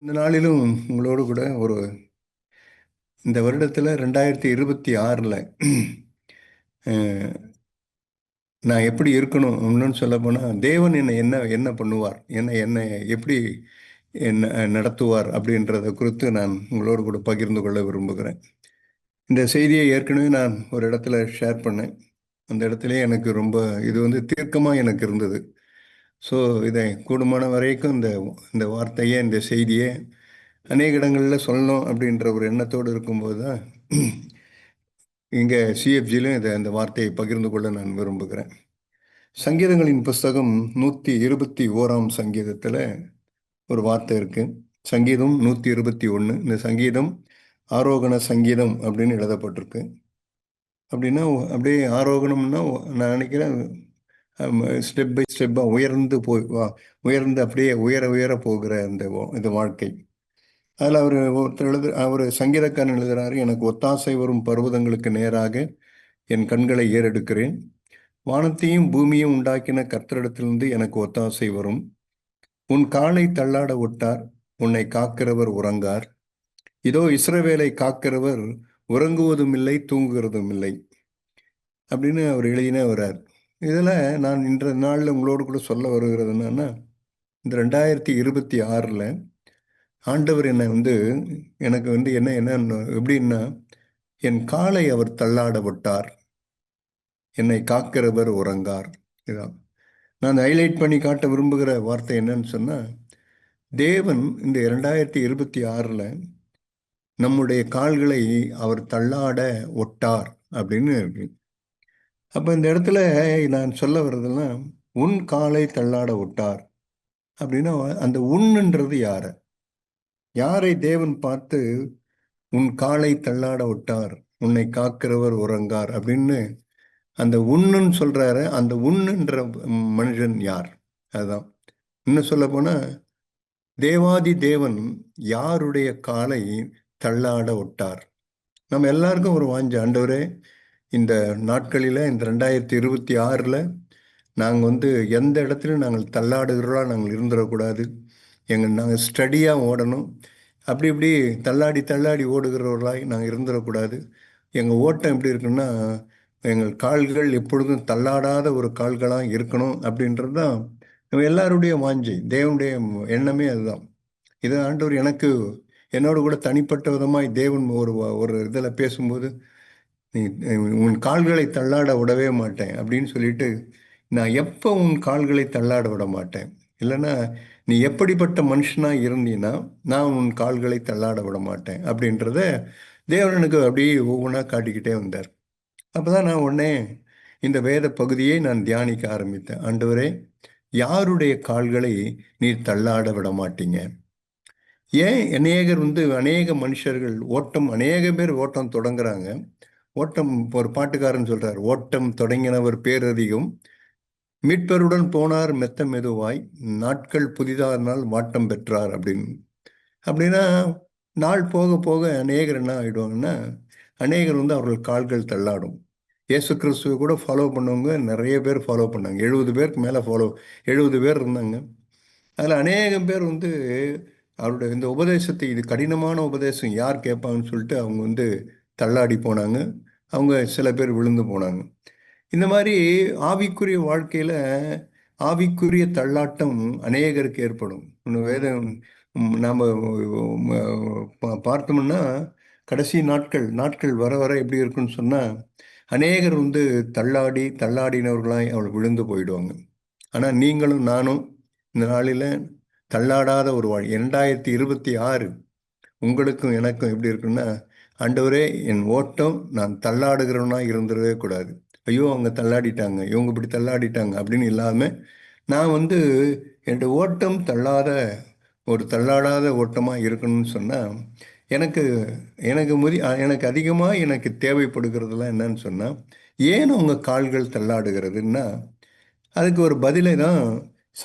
இந்த நாளிலும் உங்களோடு கூட இந்த வருடத்தில் 2026 நான் எப்படி இருக்கணும் இன்னும் சொல்ல போனால் தேவன் என்னை என்ன என்ன பண்ணுவார், என்னை எப்படி என்ன நடத்துவார் அப்படின்றத குறித்து நான் உங்களோடு கூட பகிர்ந்து கொள்ள விரும்புகிறேன். இந்த செய்தியை ஏற்கனவே நான் ஒரு இடத்துல ஷேர் பண்ணேன். அந்த இடத்துல எனக்கு ரொம்ப இது தீர்க்கமாக எனக்கு இருந்தது. ஸோ இதை கூடுமான வரைக்கும் இந்த இந்த வார்த்தையை, இந்த செய்தியை அநேக இடங்களில் சொல்லணும் அப்படின்ற ஒரு எண்ணத்தோடு இருக்கும்போது தான் இங்கே சிஎஃப்ஜியிலும் இந்த வார்த்தையை பகிர்ந்து கொள்ள நான் விரும்புகிறேன். சங்கீதங்களின் புஸ்தகம் 121 சங்கீதத்தில் ஒரு வார்த்தை இருக்கு. சங்கீதம் 121. இந்த சங்கீதம் ஆரோகண சங்கீதம் அப்படின்னு எழுதப்பட்டிருக்கு. அப்படின்னா அப்படியே ஆரோகணம்னா நான் நினைக்கிறேன் ஸ்டெப் பை ஸ்டெப்பாக உயர்ந்து அப்படியே உயர உயர போகிற இந்த வாழ்க்கை. அதில் அவர் சங்கீதக்காரன் எழுதுகிறாரு, எனக்கு ஒத்தாசை வரும் பர்வதங்களுக்கு நேராக என் கண்களை ஏறெடுக்கிறேன். வானத்தையும் பூமியும் உண்டாக்கின கர்த்தரிடத்திலிருந்து எனக்கு ஒத்தாசை வரும். உன் காலை தள்ளாட விட்டார், உன்னை காக்கிறவர் உறங்கார். இதோ இஸ்ரவேலை காக்கிறவர் உறங்குவதும் இல்லை, தூங்குகிறதும் இல்லை அப்படின்னு அவர் எழுதினே வர்றார். இதில் நான் இன்ற நாளில் உங்களோடு கூட சொல்ல வருகிறது என்னன்னா, இந்த 2026 ஆண்டவர் எனக்கு என்ன எப்படின்னா, என் காலை அவர் தள்ளாட விட்டார், என்னை காக்கிறவர் உறங்கார். இதான் நான் ஹைலைட் பண்ணி காட்ட விரும்புகிற வார்த்தை என்னன்னு சொன்னால், தேவன் இந்த 2026 நம்முடைய கால்களை அவர் தள்ளாட ஒட்டார் அப்படின்னு இருக்கு. அப்போ இந்த இடத்துல நான் சொல்ல வர்றதெல்லாம், உன் காலை தள்ளாட விட்டார் அப்படின்னா அந்த உன்ன்றது யாரை தேவன் பார்த்து உன் காலை தள்ளாட விட்டார், உன்னை காக்கிறவர் உறங்கார் அப்படின்னு அந்த உண்ணுன்னு சொல்றாரு. அந்த உண்ணுன்ற மனுஷன் யார்? அதுதான் இன்னும் சொல்ல போனா, தேவாதி தேவன் யாருடைய காலை தள்ளாட விட்டார். நம்ம எல்லாருக்கும் ஒரு வாஞ்ச, ஆண்டவரே இந்த நாட்களில் இந்த 2026 நாங்கள் எந்த இடத்துலையும் நாங்கள் தள்ளாடுகிறோம் நாங்கள் இருந்துடக்கூடாது. நாங்கள் ஸ்டடியாக ஓடணும். அப்படி இப்படி தள்ளாடி தள்ளாடி ஓடுகிறவர்களாய் நாங்கள் இருந்துடக்கூடாது. எங்கள் ஓட்டம் எப்படி இருக்குன்னா, எங்கள் கால்கள் எப்பொழுதும் தள்ளாடாத ஒரு கால்களாக இருக்கணும் அப்படின்றது தான் நம்ம எல்லாருடைய வாஞ்சை. தேவனுடைய எண்ணமே அதுதான். இதை ஆண்டவர் எனக்கு என்னோடு கூட தனிப்பட்ட விதமாய் தேவன் ஒரு இதில் பேசும்போது, நீ உன் கால்களை தள்ளாட விடவே மாட்டேன் அப்படின்னு சொல்லிட்டு, நான் எப்போ உன் கால்களை தள்ளாட விட மாட்டேன், இல்லைன்னா நீ எப்படிப்பட்ட மனுஷனாக இருந்தீன்னா நான் உன் கால்களை தள்ளாட விட மாட்டேன் அப்படின்றத தேவன் எனக்கு அப்படியே ஒவ்வொன்றா காட்டிக்கிட்டே வந்தார். அப்போ தான் நான் உடனே இந்த வேத பகுதியை நான் தியானிக்க ஆரம்பித்தேன். ஆண்டவரே, யாருடைய கால்களை நீர் தள்ளாட விட மாட்டீங்க? ஏன் அநேக மனுஷர்கள் அநேக பேர் ஓட்டம் தொடங்குறாங்க. ஓட்டம் ஒரு பாட்டுக்காரன் சொல்றார், ஓட்டம் தொடங்கினவர் பேரதிகம், மீட்பருடன் போனார் மெத்த மெதுவாய், நாட்கள் புதிதானால் வாட்டம் பெற்றார் அப்படின்னு. அப்படின்னா நாள் போக போக அநேகர் என்ன ஆகிடுவாங்கன்னா, அநேகர் அவர்கள் கால்கள் தள்ளாடும். இயேசு கிறிஸ்துவை கூட ஃபாலோ பண்ணவங்க நிறைய பேர் ஃபாலோ பண்ணாங்க. 70 பேருக்கு மேலே 70 பேர் இருந்தாங்க. அதில் அநேகம் பேர் அவருடைய இந்த உபதேசத்தை, இது கடினமான உபதேசம் யார் கேட்பாங்கன்னு சொல்லிட்டு அவங்க தள்ளாடி போனாங்க. அவங்க சில பேர் விழுந்து போனாங்க. இந்த மாதிரி ஆவிக்குரிய வாழ்க்கையில் ஆவிக்குரிய தள்ளாட்டம் அநேகருக்கு ஏற்படும். வேதம் நாம் பார்த்தோம்னா, கடைசி நாட்கள் வர வர எப்படி இருக்குன்னு சொன்னால், அநேகர் தள்ளாடினவர்களாய் அவள் விழுந்து போயிடுவாங்க. ஆனால் நீங்களும் நானும் இந்த நாளில் தள்ளாடாத ஒரு 2026 உங்களுக்கும் எனக்கும் எப்படி இருக்குன்னா, ஆண்டவரே என் ஓட்டம் நான் தள்ளாடுகிறவனா இருந்துடவே கூடாது. ஐயோ அவங்க தள்ளாடிட்டாங்க, இவங்க இப்படி தள்ளாடிட்டாங்க அப்படின்னு இல்லாமல், நான் என்னுடைய ஓட்டம் தள்ளாடாத ஓட்டமாக இருக்கணும்னு சொன்னால், எனக்கு எனக்கு எனக்கு அதிகமாக எனக்கு தேவைப்படுகிறதுலாம் என்னன்னு சொன்னால், ஏன் உங்கள் கால்கள் தள்ளாடுகிறதுன்னா அதுக்கு ஒரு பதிலை தான்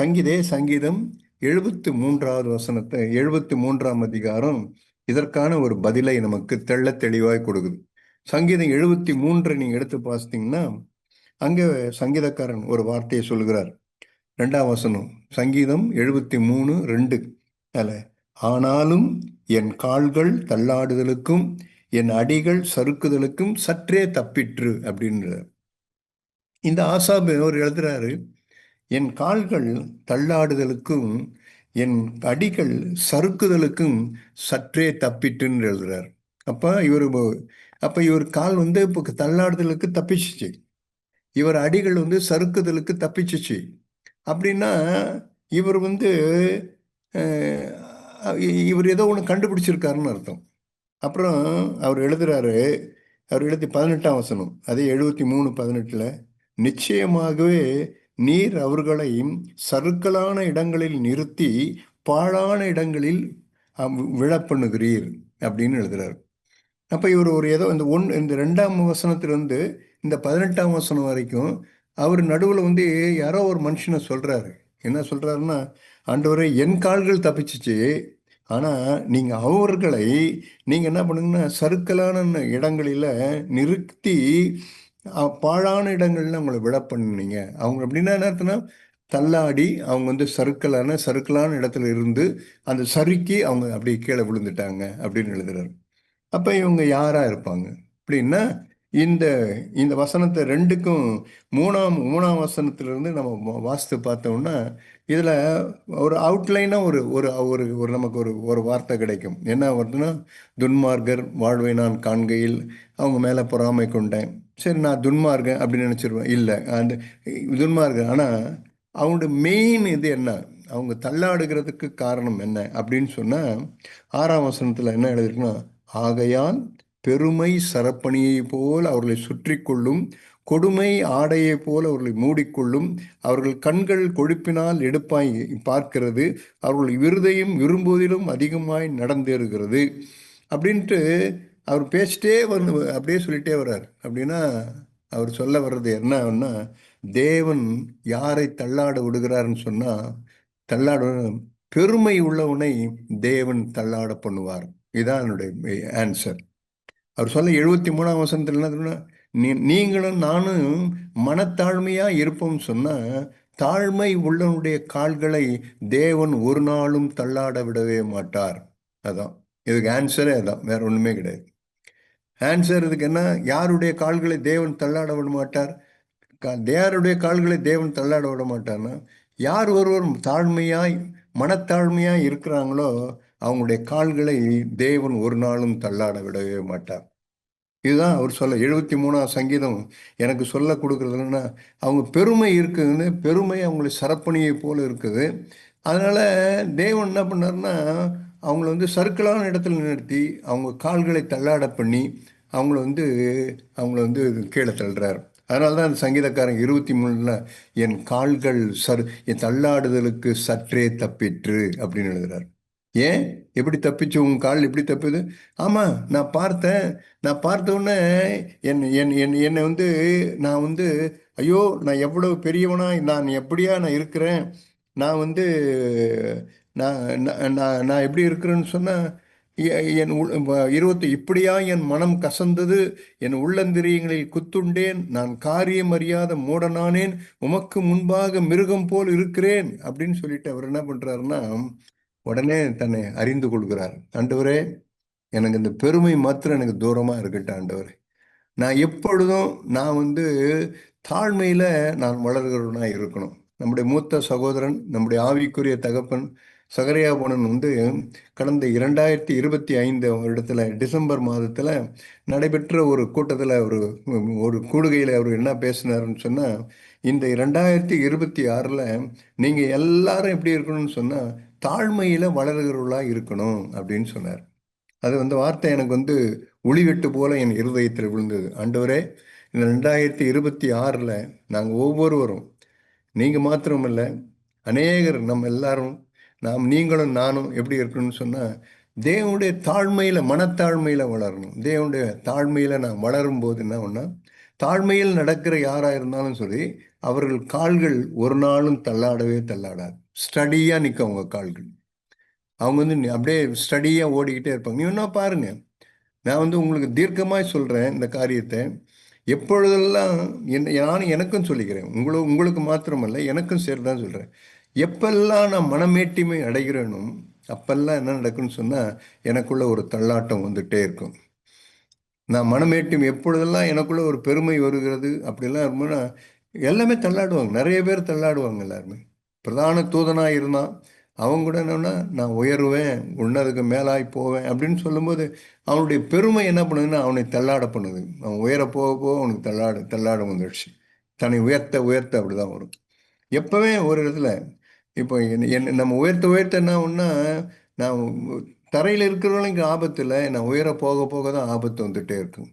சங்கீதம் 73வது வசனத்தை 73ஆம் அதிகாரம் இதற்கான ஒரு பதிலை நமக்கு தெளிவாய் கொடுக்குது. சங்கீதம் 73 நீங்கள் எடுத்து பார்த்தீங்கன்னா, அங்கே சங்கீதக்காரன் ஒரு வார்த்தையை சொல்கிறார். 2ஆம் வசனம், சங்கீதம் 73:2. அதில் ஆனாலும் என் கால்கள் தள்ளாடுதலுக்கும் என் அடிகள் சறுக்குதலுக்கும் சற்றே தப்பிற்று அப்படின்றார். இந்த ஆசாபு அவர் எழுதுறாரு, என் கால்கள் தள்ளாடுதலுக்கும் என் அடிகள் சறுக்குதலுக்கும் சற்றே தப்பிட்டுன்னு எழுதுறார். அப்ப இவர் கால் வந்து இப்போ தள்ளாடுதலுக்கு தப்பிச்சிச்சு, இவர் அடிகள் வந்து சறுக்குதலுக்கு தப்பிச்சிச்சு. அப்படின்னா இவர் வந்து இவர் ஏதோ ஒன்று கண்டுபிடிச்சிருக்காருன்னு அர்த்தம். அப்புறம் அவர் எழுதுறாரு, அவர் எழுதி 18ஆம் வசனம், அதே 73:18, நிச்சயமாகவே நீர் அவர்களை சறுக்கலான இடங்களில் நிறுத்தி பாழான இடங்களில் விழப்பண்ணுகிறீர் அப்படின்னு எழுதுறாரு. அப்ப இவர் ஒரு ஏதோ இந்த 2ஆம் வசனத்திலிருந்து இந்த 18ஆம் வசனம் வரைக்கும் அவர் நடுவில் வந்து யாரோ ஒரு மனுஷனை சொல்றாரு. என்ன சொல்றாருன்னா, ஆண்டவரே என் கால்கள் தப்பிச்சிச்சு, ஆனா நீங்க அவர்களை நீங்க என்ன பண்ணுங்கன்னா சறுக்கலான இடங்களில நிறுத்தி பாழான இடங்கள்ல அவங்கள விட பண்ணீங்க. அவங்க அப்படின்னா என்ன அர்த்தம்னா, தள்ளாடி அவங்க வந்து சறுக்கலான இடத்துல இருந்து அந்த சறுக்கி அவங்க அப்படியே கீழே விழுந்துட்டாங்க அப்படின்னு எழுதுறாரு. அப்ப இவங்க யாரா இருப்பாங்க அப்படின்னா, இந்த இந்த வசனத்தை ரெண்டுக்கும் மூணாம் வசனத்திலிருந்து நம்ம வாசித்து பார்த்தோம்னா, இதுல ஒரு அவுட்லைனா ஒரு ஒரு ஒரு ஒரு நமக்கு ஒரு ஒரு வார்த்தை கிடைக்கும். என்ன வருதுன்னா, துன்மார்க்கர் வாழ்வை நான் காண்கையில் அவங்க மேல பொறாமை கொண்டேன். சரி, நான் துன்மார்க்கன் அப்படின்னு நினைச்சிருவேன். இல்லை, அந்த துன்மார்க்கன். ஆனா அவங்களோட மெயின் இது என்ன, அவங்க தள்ளாடுகிறதுக்கு காரணம் என்ன அப்படின்னு சொன்னா, 6ஆம் வசனத்துல என்ன எழுதிருக்குன்னா, ஆகையால் பெருமை சரப்பணியை போல் அவர்களை சுற்றி கொள்ளும், கொடுமை ஆடையை போல் அவர்களை மூடிக்கொள்ளும், அவர்கள் கண்கள் கொழுப்பினால் எடுப்பாய் பார்க்கிறது, அவர்கள் இருதயம் விரும்புவதிலும் அதிகமாய் நடந்தேறுகிறது அப்படின்ட்டு அவர் பேசிட்டே வந்து அப்படியே சொல்லிட்டே வர்றார். அப்படின்னா அவர் சொல்ல வர்றது என்னன்னா, தேவன் யாரை தள்ளாட விடுகிறாருன்னு சொன்னா, தள்ளாட பெருமை உள்ளவனை தேவன் தள்ளாட பண்ணுவார். இதுதான் என்னுடைய ஆன்சர். அவர் சொல்ல 73ஆம் வசனத்தில் என்ன சொன்னா, நீங்களும் நானும் மனத்தாழ்மையா இருப்போம் சொன்னா, தாழ்மை உள்ளவனுடைய கால்களை தேவன் ஒரு நாளும் தள்ளாட விடவே மாட்டார். அதான் இதுக்கு ஆன்சரே, அதான், வேற ஒண்ணுமே கிடையாது. ஆன்சர் இதுக்கு என்ன, யாருடைய கால்களை தேவன் தள்ளாட விட மாட்டார், யாருடைய கால்களை தேவன் தள்ளாட விட மாட்டார்னா, யார் ஒருவர் தாழ்மையாய் மனத்தாழ்மையாய் இருக்கிறாங்களோ அவங்களுடைய கால்களை தேவன் ஒரு நாளும் தள்ளாட விடவே மாட்டார். இதுதான் அவர் சொல்ல 73ஆம் சங்கீதம் எனக்கு சொல்ல கொடுக்குறதுன்னா, அவங்க பெருமை இருக்குதுன்னு, பெருமை அவங்களை சரப்பணியை போல இருக்குது. அதனால தேவன் என்ன பண்ணார்னா, அவங்கள வந்து சறுக்கலான இடத்துல நிறுத்தி அவங்க கால்களை தள்ளாட பண்ணி அவங்கள வந்து கீழே தள்ளுறார். அதனால தான் அந்த சங்கீதக்காரன் 23ல் என் கால்கள் என் தள்ளாடுதலுக்கு சற்றே தப்பிற்று அப்படின்னு எழுதுறார். ஏன், எப்படி தப்பிச்சு, உங்க கால் எப்படி தப்புது? ஆமா, நான் பார்த்த உடனே என்னை வந்து நான் வந்து ஐயோ நான் எவ்வளவு பெரியவனா, நான் எப்படியா நான் இருக்கிறேன், நான் வந்து நான் நான் நான் நான் எப்படி இருக்கிறேன்னு சொன்னா, என் 20 என் மனம் கசந்தது, என் உள்ளந்திரியங்களில் குத்துண்டேன், நான் காரியம் அறியாத மூடனானேன், உமக்கு முன்பாக மிருகம் போல் இருக்கிறேன் அப்படின்னு சொல்லிட்டு அவர் என்ன பண்றாருன்னா, உடனே தன்னை அறிந்து கொள்கிறார். ஆண்டவரே, எனக்கு இந்த பெருமை மாத்திரம் எனக்கு தூரமா இருக்கட்டும் ஆண்டவரே. நான் எப்பொழுதும் நான் வந்து தாழ்மையில நான் வளர்கிறவனா இருக்கணும். நம்முடைய மூத்த சகோதரன், நம்முடைய ஆவிக்குரிய தகப்பன் சகரியாபுரன் வந்து கடந்த 2025 வருடத்துல டிசம்பர் மாதத்துல நடைபெற்ற ஒரு கூட்டத்தில் ஒரு கூடுகையில் அவர் என்ன பேசினாருன்னு சொன்னா, இந்த 2026ல் நீங்க எல்லாரும் எப்படி இருக்கணும்னு சொன்னா, தாழ்மையில வளர்கிறவர்களா இருக்கணும் அப்படின்னு சொன்னார். அது வந்து வார்த்தை எனக்கு வந்து ஒளிவெட்டு போல என் இருதயத்தில் விழுந்தது. ஆண்டவரே, இந்த 2026ல் நாங்கள் ஒவ்வொருவரும், நீங்க மாத்திரமல்ல, அநேகர் நம்ம எல்லாரும், நீங்களும் நானும் எப்படி இருக்கணும்னு சொன்னா, தேவனுடைய தாழ்மையில மனத்தாழ்மையில வளரணும். தேவனுடைய தாழ்மையில நான் வளரும் போது என்ன ஒண்ணா, தாழ்மையில் நடக்கிற யாரா இருந்தாலும் சரி, அவர்கள் கால்கள் ஒரு நாளும் தள்ளாடவே தள்ளாடாது. ஸ்டடியா நிற்கும் அவங்க கால்கள். அவங்க வந்து அப்படியே ஸ்டடியா ஓடிக்கிட்டே இருப்பாங்க. நீ வேணா பாருங்க, நான் வந்து உங்களுக்கு தீர்க்கமாய் சொல்றேன் இந்த காரியத்தை. எப்பொழுதெல்லாம் நானும் எனக்கும் சொல்லிக்கிறேன், உங்களுக்கு மாத்திரமல்ல எனக்கும் சேர்த்து தான் சொல்றேன். எப்பெல்லாம் நான் மனமேட்டிமை அடைகிறேனும், அப்பெல்லாம் என்ன நடக்குன்னு சொன்னால் எனக்குள்ள ஒரு தள்ளாட்டம் வந்துட்டே இருக்கும். நான் மனமேட்டும் எப்பொழுதெல்லாம் எனக்குள்ள ஒரு பெருமை வருகிறது அப்படிலாம் இருக்கும்போது எல்லாமே தள்ளாடுவாங்க. நிறைய பேர் தள்ளாடுவாங்க எல்லாருமே. பிரதான தூதனாக இருந்தான். அவங்க கூட என்னன்னா நான் உயருவேன், உன்னதுக்கு மேலாய் போவேன் அப்படின்னு சொல்லும்போது அவனுடைய பெருமை என்ன பண்ணுதுன்னா அவனை தள்ளாட பண்ணுது. அவன் உயர போக போக அவனுக்கு தள்ளாட வந்துடுச்சு. தன்னை உயர்த்த உயர்த்த அப்படிதான் வரும். எப்பவுமே ஒரு இடத்துல இப்போ நம்ம உயர்த்த உயர்த்த என்ன ஒன்றா நான் தரையில் இருக்கிறவங்களுக்கு ஆபத்து இல்லை, நான் உயர போக போக தான் ஆபத்து வந்துட்டே இருக்கும்.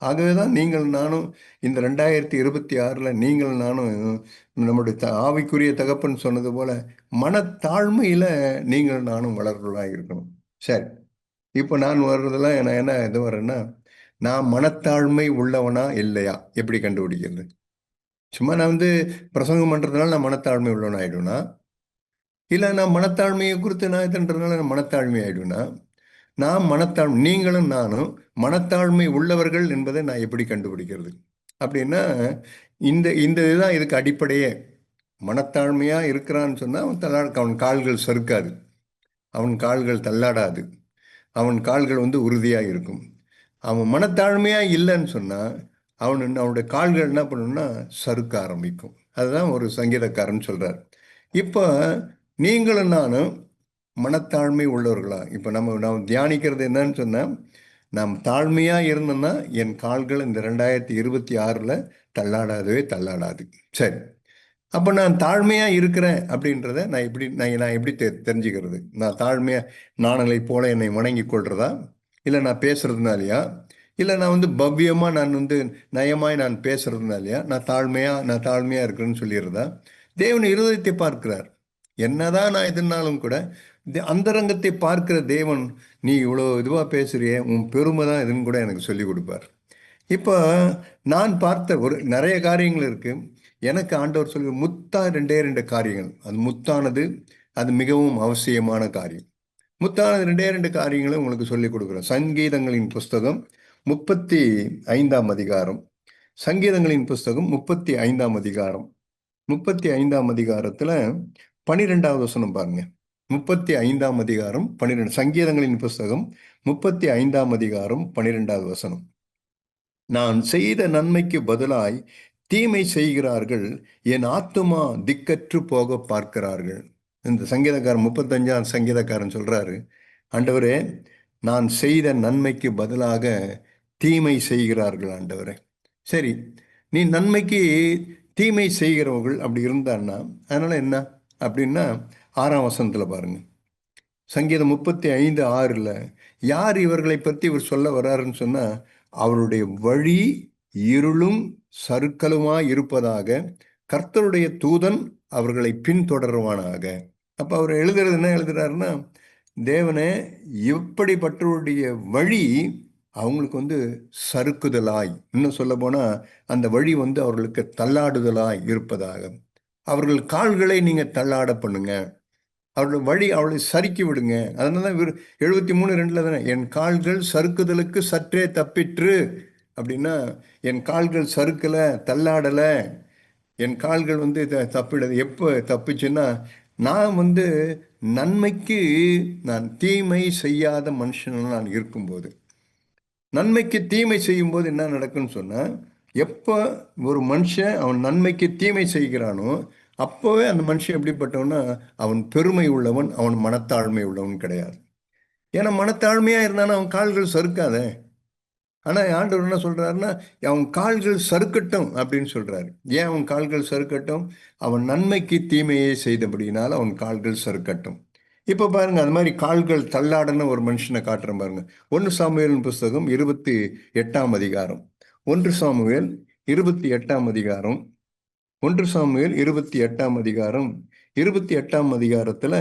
ஆகவே தான் நீங்கள் நானும் இந்த 2026ல் நீங்கள் நானும் நம்முடைய ஆவிக்குரிய தகப்பன் சொன்னது போல மனத்தாழ்மையில் நீங்கள் நானும் வளர்றவர்களாக இருக்கணும். சரி, இப்போ நான் வர்றதெல்லாம் நான் என்ன இது வரேன்னா, நான் மனத்தாழ்மை உள்ளவனா இல்லையா எப்படி கண்டுபிடிக்கிறது? சும்மா நான் பிரசங்கம் பண்ணுறதுனால நான் மனத்தாழ்மை உள்ளவன் ஆயிடுவேனா? இல்லை நான் மனத்தாழ்மையை குறித்து நான் இதுன்றதுனால நான் மனத்தாழ்மை ஆயிடுவேனா? நீங்களும் நானும் மனத்தாழ்மை உள்ளவர்கள் என்பதை நான் எப்படி கண்டுபிடிக்கிறது அப்படின்னா, இந்த இந்த இதுதான் இதுக்கு அடிப்படையே. மனத்தாழ்மையா இருக்கிறான்னு சொன்னா அவன் கால்கள் சறுக்காது, அவன் கால்கள் தள்ளாடாது, அவன் கால்கள் உறுதியாக இருக்கும். அவன் மனத்தாழ்மையா இல்லைன்னு சொன்னா அவனுடைய கால்கள் என்ன பண்ணணும்னா சறுக்க ஆரம்பிக்கும். அதுதான் ஒரு சங்கீதக்காரன் சொல்றார். இப்போ நீங்களும் நானும் மனத்தாழ்மை உள்ளவர்களா? இப்போ நம்ம தியானிக்கிறது என்னன்னு சொன்னால், நாம் தாழ்மையாக இருந்தோம்னா என் கால்கள் இந்த 2026ல் தள்ளாடாதவே தள்ளாடாது. சரி, அப்போ நான் தாழ்மையாக இருக்கிறேன் அப்படின்றத நான் எப்படி தெரிஞ்சுக்கிறது? நான் தாழ்மையாக நாணலை போல என்னை வணங்கி கொள்றதா? இல்லை நான் பேசுறதுனாலையா? இல்லை நான் பவ்யமாக நான் நயமாய் நான் பேசுறதுனாலையா நான் தாழ்மையாக இருக்கிறேன்னு சொல்லிடுறதா? தேவன் இருதயத்தை பார்க்கிறார். என்னதான் நான் எதுனாலும் கூட அந்தரங்கத்தை பார்க்கிற தேவன், நீ இவ்வளோ இதுவாக பேசுறியே, உன் பெருமை தான் இதுன்னு கூட எனக்கு சொல்லிக் கொடுப்பார். இப்போ நான் பார்த்த ஒரு நிறைய காரியங்கள் இருக்கு. எனக்கு ஆண்டவர் சொல்லி முத்தா 2 காரியங்கள். அது முத்தானது, அது மிகவும் அவசியமான காரியம். முத்தானது 2 காரியங்களை உங்களுக்கு சொல்லிக் கொடுக்குறேன். சங்கீதங்களின் புஸ்தகம் 35ஆம் அதிகாரம். சங்கீதங்களின் புஸ்தகம் 35ஆம் அதிகாரம். 35ஆம் அதிகாரத்தில் 12வது வசனம் பாருங்க. 35ஆம் அதிகாரம் 12. சங்கீதங்களின் புஸ்தகம் 35ஆம் அதிகாரம் 12வது வசனம். நான் செய்த நன்மைக்கு பதிலாய் தீமை செய்கிறார்கள், என் ஆத்துமா திக்கற்று போக பார்க்கிறார்கள். இந்த சங்கீதக்காரன் 35ஆம் சங்கீதக்காரன் சொல்றாரு, ஆண்டவரே நான் செய்த நன்மைக்கு பதிலாக தீமை செய்கிறார்கள் ஆண்டவரே. சரி, நீ நன்மைக்கு தீமை செய்கிறவர்கள் அப்படி இருந்தான்னா அதனால என்ன அப்படின்னா 6ஆம் வசனத்தில் பாருங்க. சங்கீதம் 35:6 யார் இவர்களை பற்றி இவர் சொல்ல வர்றாருன்னு சொன்னா, அவருடைய வழி இருளும் சறுக்கலுமாய் இருப்பதாக கர்த்தருடைய தூதன் அவர்களை பின்தொடருவானாக. அப்ப அவர் எழுதுறது என்ன எழுதுறாருன்னா, தேவனே இப்படிப்பட்டவருடைய வழி அவங்களுக்கு சறுக்குதலாய், இன்னும் சொல்ல போனா அந்த வழி அவர்களுக்கு தள்ளாடுதலாய் இருப்பதாக. அவர்கள் கால்களை நீங்க தள்ளாட பண்ணுங்க, அவர்கள் வழி அவளை சறுக்கி விடுங்க. அதனால தான் 73:2 தானே, என் கால்கள் சறுக்குதலுக்கு சற்றே தப்பிற்று அப்படின்னா, என் கால்கள் சறுக்கல, தள்ளாடல, என் கால்கள் தப்பிடது. எப்போ தப்பிச்சுன்னா, நான் நன்மைக்கு நான் தீமை செய்யாத மனுஷன் நான் இருக்கும்போது. நன்மைக்கு தீமை செய்யும் போது என்ன நடக்குன்னு சொன்னா, எப்போ ஒரு மனுஷன் அவன் நன்மைக்கு தீமை செய்கிறானோ அப்போவே அந்த மனுஷன் எப்படிப்பட்டவனா, அவன் பெருமை உள்ளவன், அவன் மனத்தாழ்மை உள்ளவன் கிடையாது. ஏன்னா மனத்தாழ்மையா இருந்தானா அவன் கால்கள் சறுக்காதே. ஆனா ஆண்டவர் என்ன சொல்றாருன்னா, அவன் கால்கள் சறுக்கட்டும் அப்படின்னு சொல்றாரு. ஏன் அவன் கால்கள் சறுக்கட்டும்? அவன் நன்மைக்கு தீமையை செய்தபடியினால் அவன் கால்கள் சறுக்கட்டும். இப்ப பாருங்க, அது மாதிரி கால்கள் தள்ளாடன ஒரு மனுஷனை காட்டுறேன் பாருங்க. 1 சாமுவேலின் புஸ்தகம் 28ஆம் அதிகாரம். 1 சாமுவேல் 28ஆம் அதிகாரம். 1 சாமுவேல் 28ஆம் அதிகாரம். 28ஆம் அதிகாரத்துல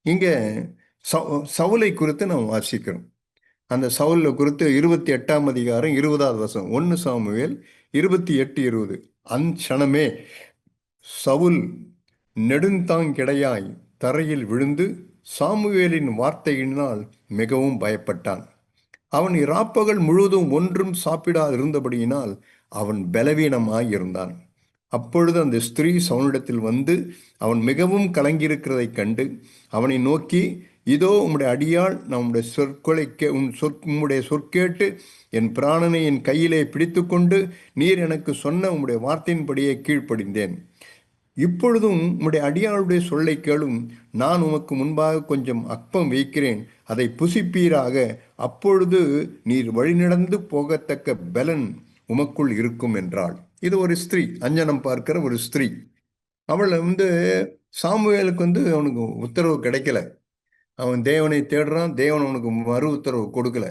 இங்க சவுலை குறித்து நாம் வாசிக்கிறோம். அந்த சவுலை குறித்து 28ஆம் அதிகாரம் 20வது வசனம். 1 சாமுவேல் 28:20. அந்நணமே சவுல் நெடுந்தாங்கிடையாய் தரையில் விழுந்து சாமுவேலின் வார்த்தையினால் மிகவும் பயப்பட்டான். அவன் இராப்பகல் முழுவதும் ஒன்றும் சாப்பிடாதிருந்தபடியினால் அவன் பலவீனமாய் இருந்தான். அப்பொழுது அந்த ஸ்திரீ அவனிடத்தில் வந்து அவன் மிகவும் கலங்கியிருக்கிறதைக் கண்டு அவனை நோக்கி, இதோ உம்முடைய அடியாள் நான் உம்முடைய உம்முடைய சொற்கேட்டு என் பிராணனை என் கையிலே பிடித்து கொண்டு நீர் எனக்கு சொன்ன உம்முடைய வார்த்தையின்படியே கீழ்ப்படிந்தேன். இப்பொழுதும் உம்முடைய அடியாளுடைய சொல்லை கேளும். நான் உமக்கு முன்பாக கொஞ்சம் அப்பம் வைக்கிறேன், அதை புசிப்பீராக. அப்பொழுது நீர் வழிநடந்து போகத்தக்க பலன் உமக்குள் இருக்கும் என்றாள். இது ஒரு ஸ்திரீ, அஞ்சனம் பார்க்கிற ஒரு ஸ்திரீ. அவள் சாமுவேலுக்கு அவனுக்கு உத்தரவு கிடைக்கல. அவன் தேவனை தேடுறான், தேவன் அவனுக்கு மறு உத்தரவு கொடுக்கல.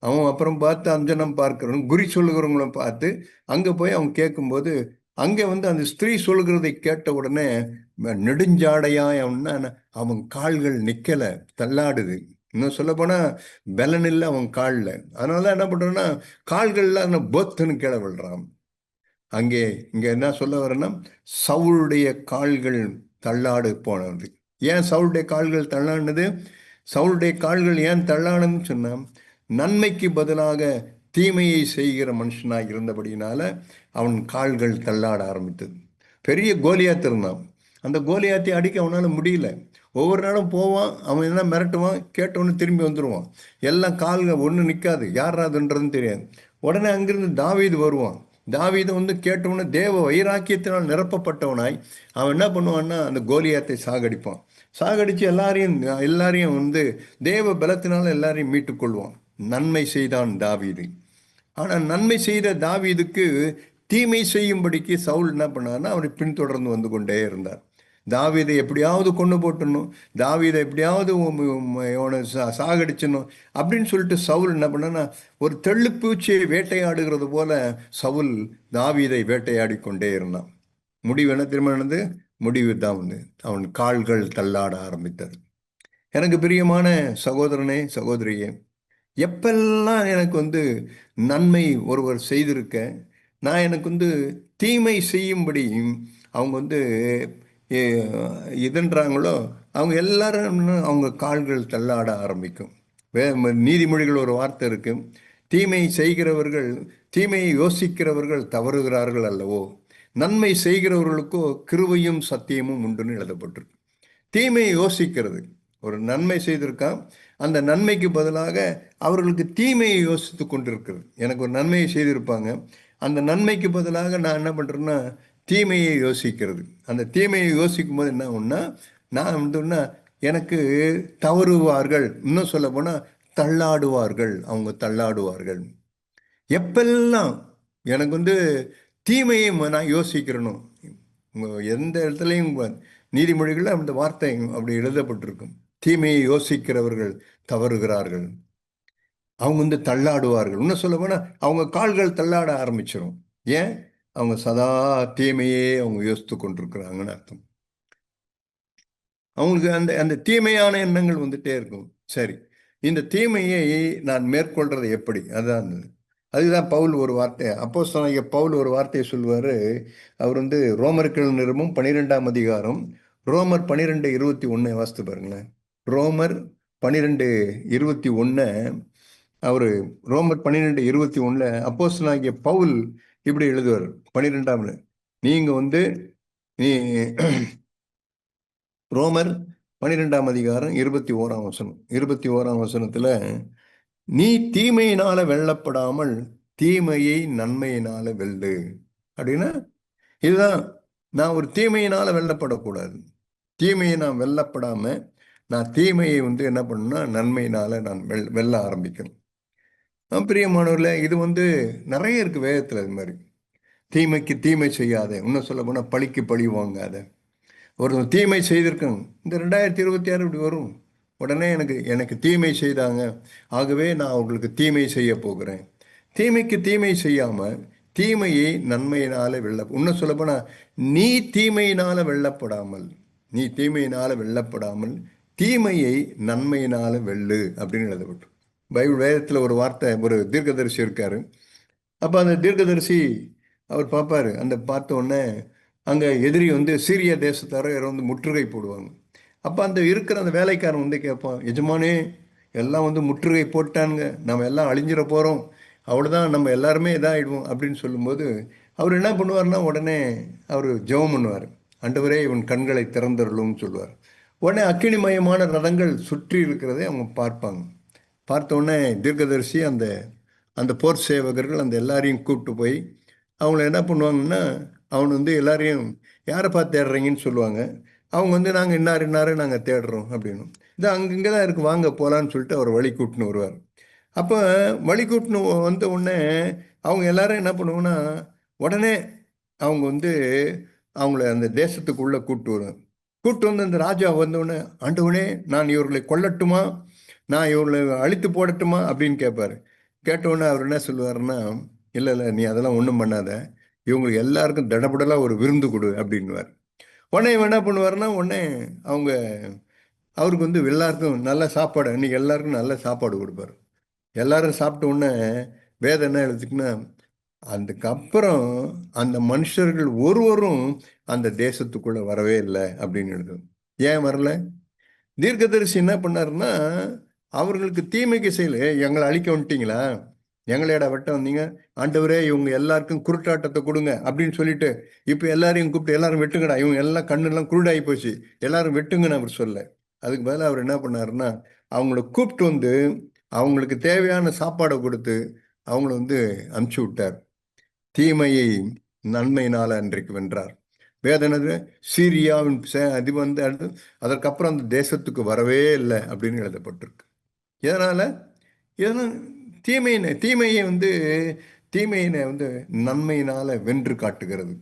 அவன் அப்புறம் பார்த்து அஞ்சனம் பார்க்கிறவன் குறி சொல்லுகிறவங்கள பார்த்து அங்கே போய் அவன் கேட்கும்போது அங்கே அந்த ஸ்திரீ சொல்கிறதை கேட்ட உடனே நெடுஞ்சாடையாய் அவன் கால்கள் நிக்கல, தள்ளாடுது. இன்னும் சொல்ல போனா பலன் இல்லை அவன் காலில். அதனால என்ன பண்றான்னா கால்கள்ல பொத்துன்னு கீழே விழுறான். அங்கே இங்க என்ன சொல்ல வரேன்னா சவுளுடைய கால்கள் தள்ளாடு போனது. ஏன் சவுளுடைய கால்கள் தள்ளாடுனது? சவுளுடைய கால்கள் ஏன் தள்ளாடுன்னு சொன்னா நன்மைக்கு பதிலாக தீமையை செய்கிற மனுஷனாக இருந்தபடினால அவன் கால்கள் தள்ளாட ஆரம்பித்தது. பெரிய கோலியாத் இருந்தான். அந்த கோலியாத்தை அடிக்க அவனால் முடியல. ஒவ்வொரு நாளும் போவான், அவன் என்ன மிரட்டுவான், கேட்டவொன்னு திரும்பி வந்துடுவான். எல்லாம் கால்கள் ஒன்று நிற்காது, யாராதுன்றதுன்னு தெரியாது. உடனே அங்கிருந்து தாவீது வருவான். தாவீது கேட்டவொன்னு தேவ வைராக்கியத்தினால் நிரப்பப்பட்டவனாய் அவன் என்ன பண்ணுவான்னா அந்த கோலியாத்தை சாகடிப்பான். சாகடித்து எல்லாரையும் தேவ பலத்தினால எல்லாரையும் மீட்டுக்கொள்வான். நன்மை செய்தான் தாவீது. ஆனால் நன்மை செய்த தாவீதுக்கு தீமை செய்யும்படிக்கு சவுல் என்ன பண்ணார்னா அவரை பின்தொடர்ந்து வந்து கொண்டே இருந்தார். தாவீதை எப்படியாவது கொண்டு போட்டணும், தாவீதை எப்படியாவது சாகடிச்சணும் அப்படின்னு சொல்லிட்டு சவுல் என்ன பண்ணனா ஒரு தெள்ளுப்பூச்சியை வேட்டையாடுகிறது போல சவுல் தாவீதை வேட்டையாடி கொண்டே இருந்தான். முடிவு என்ன திரும்ப முடிவு தான் அவன் கால்கள் தள்ளாட ஆரம்பித்தது. எனக்கு பிரியமான சகோதரனே சகோதரியே, எப்பெல்லாம் எனக்கு நன்மை ஒருவர் செய்திருக்க, நான் எனக்கு தீமை செய்யும்படி அவங்க இதுன்றாங்களோ அவங்க எல்லாரும் அவங்க கால்கள் தள்ளாட ஆரம்பிக்கும். நீதிமொழிகள் ஒரு வார்த்தை இருக்கு, தீமை செய்கிறவர்கள் தீமையை யோசிக்கிறவர்கள் தவறுகிறார்கள் அல்லவோ, நன்மை செய்கிறவர்களுக்கோ கிருபையும் சத்தியமும் உண்டுன்னு எழுதப்பட்டிருக்கு. தீமையை யோசிக்கிறது, ஒரு நன்மை செய்திருக்கான், அந்த நன்மைக்கு பதிலாக அவர்களுக்கு தீமையை யோசித்து கொண்டிருக்கிறது. எனக்கு ஒரு நன்மையை செய்திருப்பாங்க, அந்த நன்மைக்கு பதிலாக நான் என்ன பண்ணுறேன்னா தீமையை யோசிக்கிறது. அந்த தீமையை யோசிக்கும் போது என்ன ஒன்றா நான் எனக்கு தவறுவார்கள், இன்னும் சொல்ல போனால் தள்ளாடுவார்கள், அவங்க தள்ளாடுவார்கள். எப்பெல்லாம் எனக்கு தீமையை நான் யோசிக்கிறனும், எந்த இடத்துலையும் நீதிமொழிகளில் அந்த வார்த்தை அப்படி எழுதப்பட்டிருக்கும். தீமையை யோசிக்கிறவர்கள் தவறுகிறார்கள், அவங்க தள்ளாடுவார்கள். இன்னும் சொல்ல போனால் அவங்க கால்கள் தள்ளாட ஆரம்பிச்சிடும். ஏன்? அவங்க சதா தீமையே அவங்க யோசித்து கொண்டிருக்கிறாங்கன்னு அர்த்தம். அவங்களுக்கு அந்த அந்த தீமையான எண்ணங்கள் வந்துட்டே இருக்கும். சரி, இந்த தீமையை நான் மேற்கொள்றது எப்படி? அதுதான் பவுல் ஒரு வார்த்தை, அப்போஸ்தலனாகிய பவுல் ஒரு வார்த்தையை சொல்லுவார். அவர் ரோமர்கள் நிருபம் 12ஆம் அதிகாரம், ரோமர் 12:21 வாசித்து பாருங்களேன். ரோமர் 12:21 அவர் ரோமர் 12:21 அப்போஸ்தலனாகிய பவுல் இப்படி எழுதுவார். 12ஆம் நீங்க நீ ரோமர் 12ஆம் அதிகாரம் 21ஆம் வசனம், 21ஆம் வசனத்துல நீ தீமையினால வெல்லப்படாமல் தீமையை நன்மையினால வெல்லு அப்படின்னா, இதுதான். நான் ஒரு தீமையினால வெல்லப்படக்கூடாது. தீமையை நான் வெல்லப்படாம நான் தீமையை என்ன பண்ணணும்னா நன்மையினால நான் வெல்ல ஆரம்பிக்கணும். பிரியமானவர்களே, இது நிறைய இருக்கு வேதத்தில். அது மாதிரி தீமைக்கு தீமை செய்யாத, இன்னும் சொல்ல போனால் பழிக்கு பழி வாங்காத. ஒரு தீமை செய்திருக்காங்க, இந்த 2026 இப்படி வரும். உடனே எனக்கு தீமை செய்தாங்க, ஆகவே நான் அவங்களுக்கு தீமை செய்ய போகிறேன். தீமைக்கு தீமை செய்யாமல் தீமையை நன்மையினால இன்னும் சொல்ல போனால் நீ தீமையினால வெல்லப்படாமல், நீ தீமையினால வெல்லப்படாமல் தீமையை நன்மையினால வெல்லு அப்படின்னு எழுதப்பட்டு. பைபிள் வேதத்தில் ஒரு வார்த்தை, ஒரு தீர்க்கதரிசி இருக்காரு. அப்போ அந்த தீர்க்கதரிசி அவர் பார்ப்பாரு. அந்த பார்த்த உடனே அங்கே எதிரி சீரிய தேசத்தார முற்றுகை போடுவாங்க. அப்போ அந்த இருக்கிற அந்த வேலைக்காரன் கேட்பான், எஜமானே எல்லாம் முற்றுகை போட்டானுங்க, நம்ம எல்லாம் அழிஞ்சிட போகிறோம், அவ்வளோதான், நம்ம எல்லாருமே இதாகிடுவோம் அப்படின்னு சொல்லும்போது அவர் என்ன பண்ணுவார்னா உடனே அவர் ஜெபம் பண்ணுவார். ஆண்டவரே இவன் கண்களை திறந்தருளும்னு சொல்லுவார். உடனே அக்கினிமயமான ரதங்கள் சுற்றி இருக்கிறதை அவங்க பார்ப்பாங்க. பார்த்த உடனே தீர்க்கதரிசி அந்த அந்த போர் சேவகர்கள் அந்த எல்லாரையும் கூப்பிட்டு போய் அவங்கள என்ன பண்ணுவாங்கன்னா, அவன் வந்து எல்லாரையும் யாரை பார்த்து தேடுறீங்கன்னு சொல்லுவாங்க. அவங்க வந்து நாங்கள் இன்னார் இன்னாரு நாங்கள் தேடுறோம் அப்படின்னு. இது அங்கங்கே தான் இருக்குது, வாங்க போகலான்னு சொல்லிட்டு அவர் வழி கூட்டின்னு வருவார். அப்போ வழி கூட்டின்னு வந்த உடனே அவங்க எல்லாரும் என்ன பண்ணுவாங்கன்னா, உடனே அவங்க வந்து அவங்கள அந்த தேசத்துக்குள்ளே கூப்பிட்டு வருவாங்க. கூப்பிட்டு வந்து அந்த ராஜா வந்தவுடனே, ஆண்டவனே நான் இவர்களை கொல்லட்டுமா, நான் இவர்களை அழித்து போடட்டுமா அப்படின்னு கேட்பாரு. கேட்டவுடனே அவர் என்ன சொல்லுவாருன்னா, இல்லை இல்லை நீ அதெல்லாம் ஒன்றும் பண்ணாத, இவங்களுக்கு எல்லாருக்கும் தடபுடலாக ஒரு விருந்து கொடு அப்படின்னுவார். உடனே இவன் என்ன பண்ணுவாருன்னா, உடனே அவங்க அவருக்கு வந்து எல்லாருக்கும் நல்ல சாப்பாடு, அன்றைக்கி எல்லாருக்கும் நல்ல சாப்பாடு கொடுப்பாரு. எல்லாரும் சாப்பிட்ட உடனே வேதம் என்ன எழுதுக்குன்னா, அதுக்கப்புறம் அந்த மனுஷர்கள் ஒருவரும் அந்த தேசத்துக்குள்ளே வரவே இல்லை அப்படின்னு எழுதும். ஏன் வரல? தீர்க்கதரிசி என்ன பண்ணாருன்னா, அவர்களுக்கு தீமைக்கு செய்யல, எங்களை அழிக்க வந்துட்டீங்களா, எங்களையடா வெட்ட வந்தீங்க, ஆண்டவரே இவங்க எல்லாருக்கும் குருட்டாட்டத்தை கொடுங்க அப்படின்னு சொல்லிட்டு இப்போ எல்லாரையும் கூப்பிட்டு எல்லாரும் வெட்டுங்கடா, இவங்க எல்லாம் கண்ணெல்லாம் குருடாகி போச்சு, எல்லாரும் வெட்டுங்கன்னு அவர் சொல்ல. அதுக்கு பதிலாக அவர் என்ன பண்ணாருன்னா, அவங்கள கூப்பிட்டு வந்து அவங்களுக்கு தேவையான சாப்பாடை கொடுத்து அவங்கள வந்து அனுப்பிச்சி விட்டார். தீமையை நன்மையினால அன்றைக்கு வென்றார். வேதனது சீரியாவின் அது வந்து அதற்கப்புறம் அந்த தேசத்துக்கு வரவே இல்லை அப்படின்னு எழுதப்பட்டிருக்கு. எதனால? இதனால் தீமையை வந்து தீமையினை வந்து நன்மையினால வென்று காட்டுகிறது.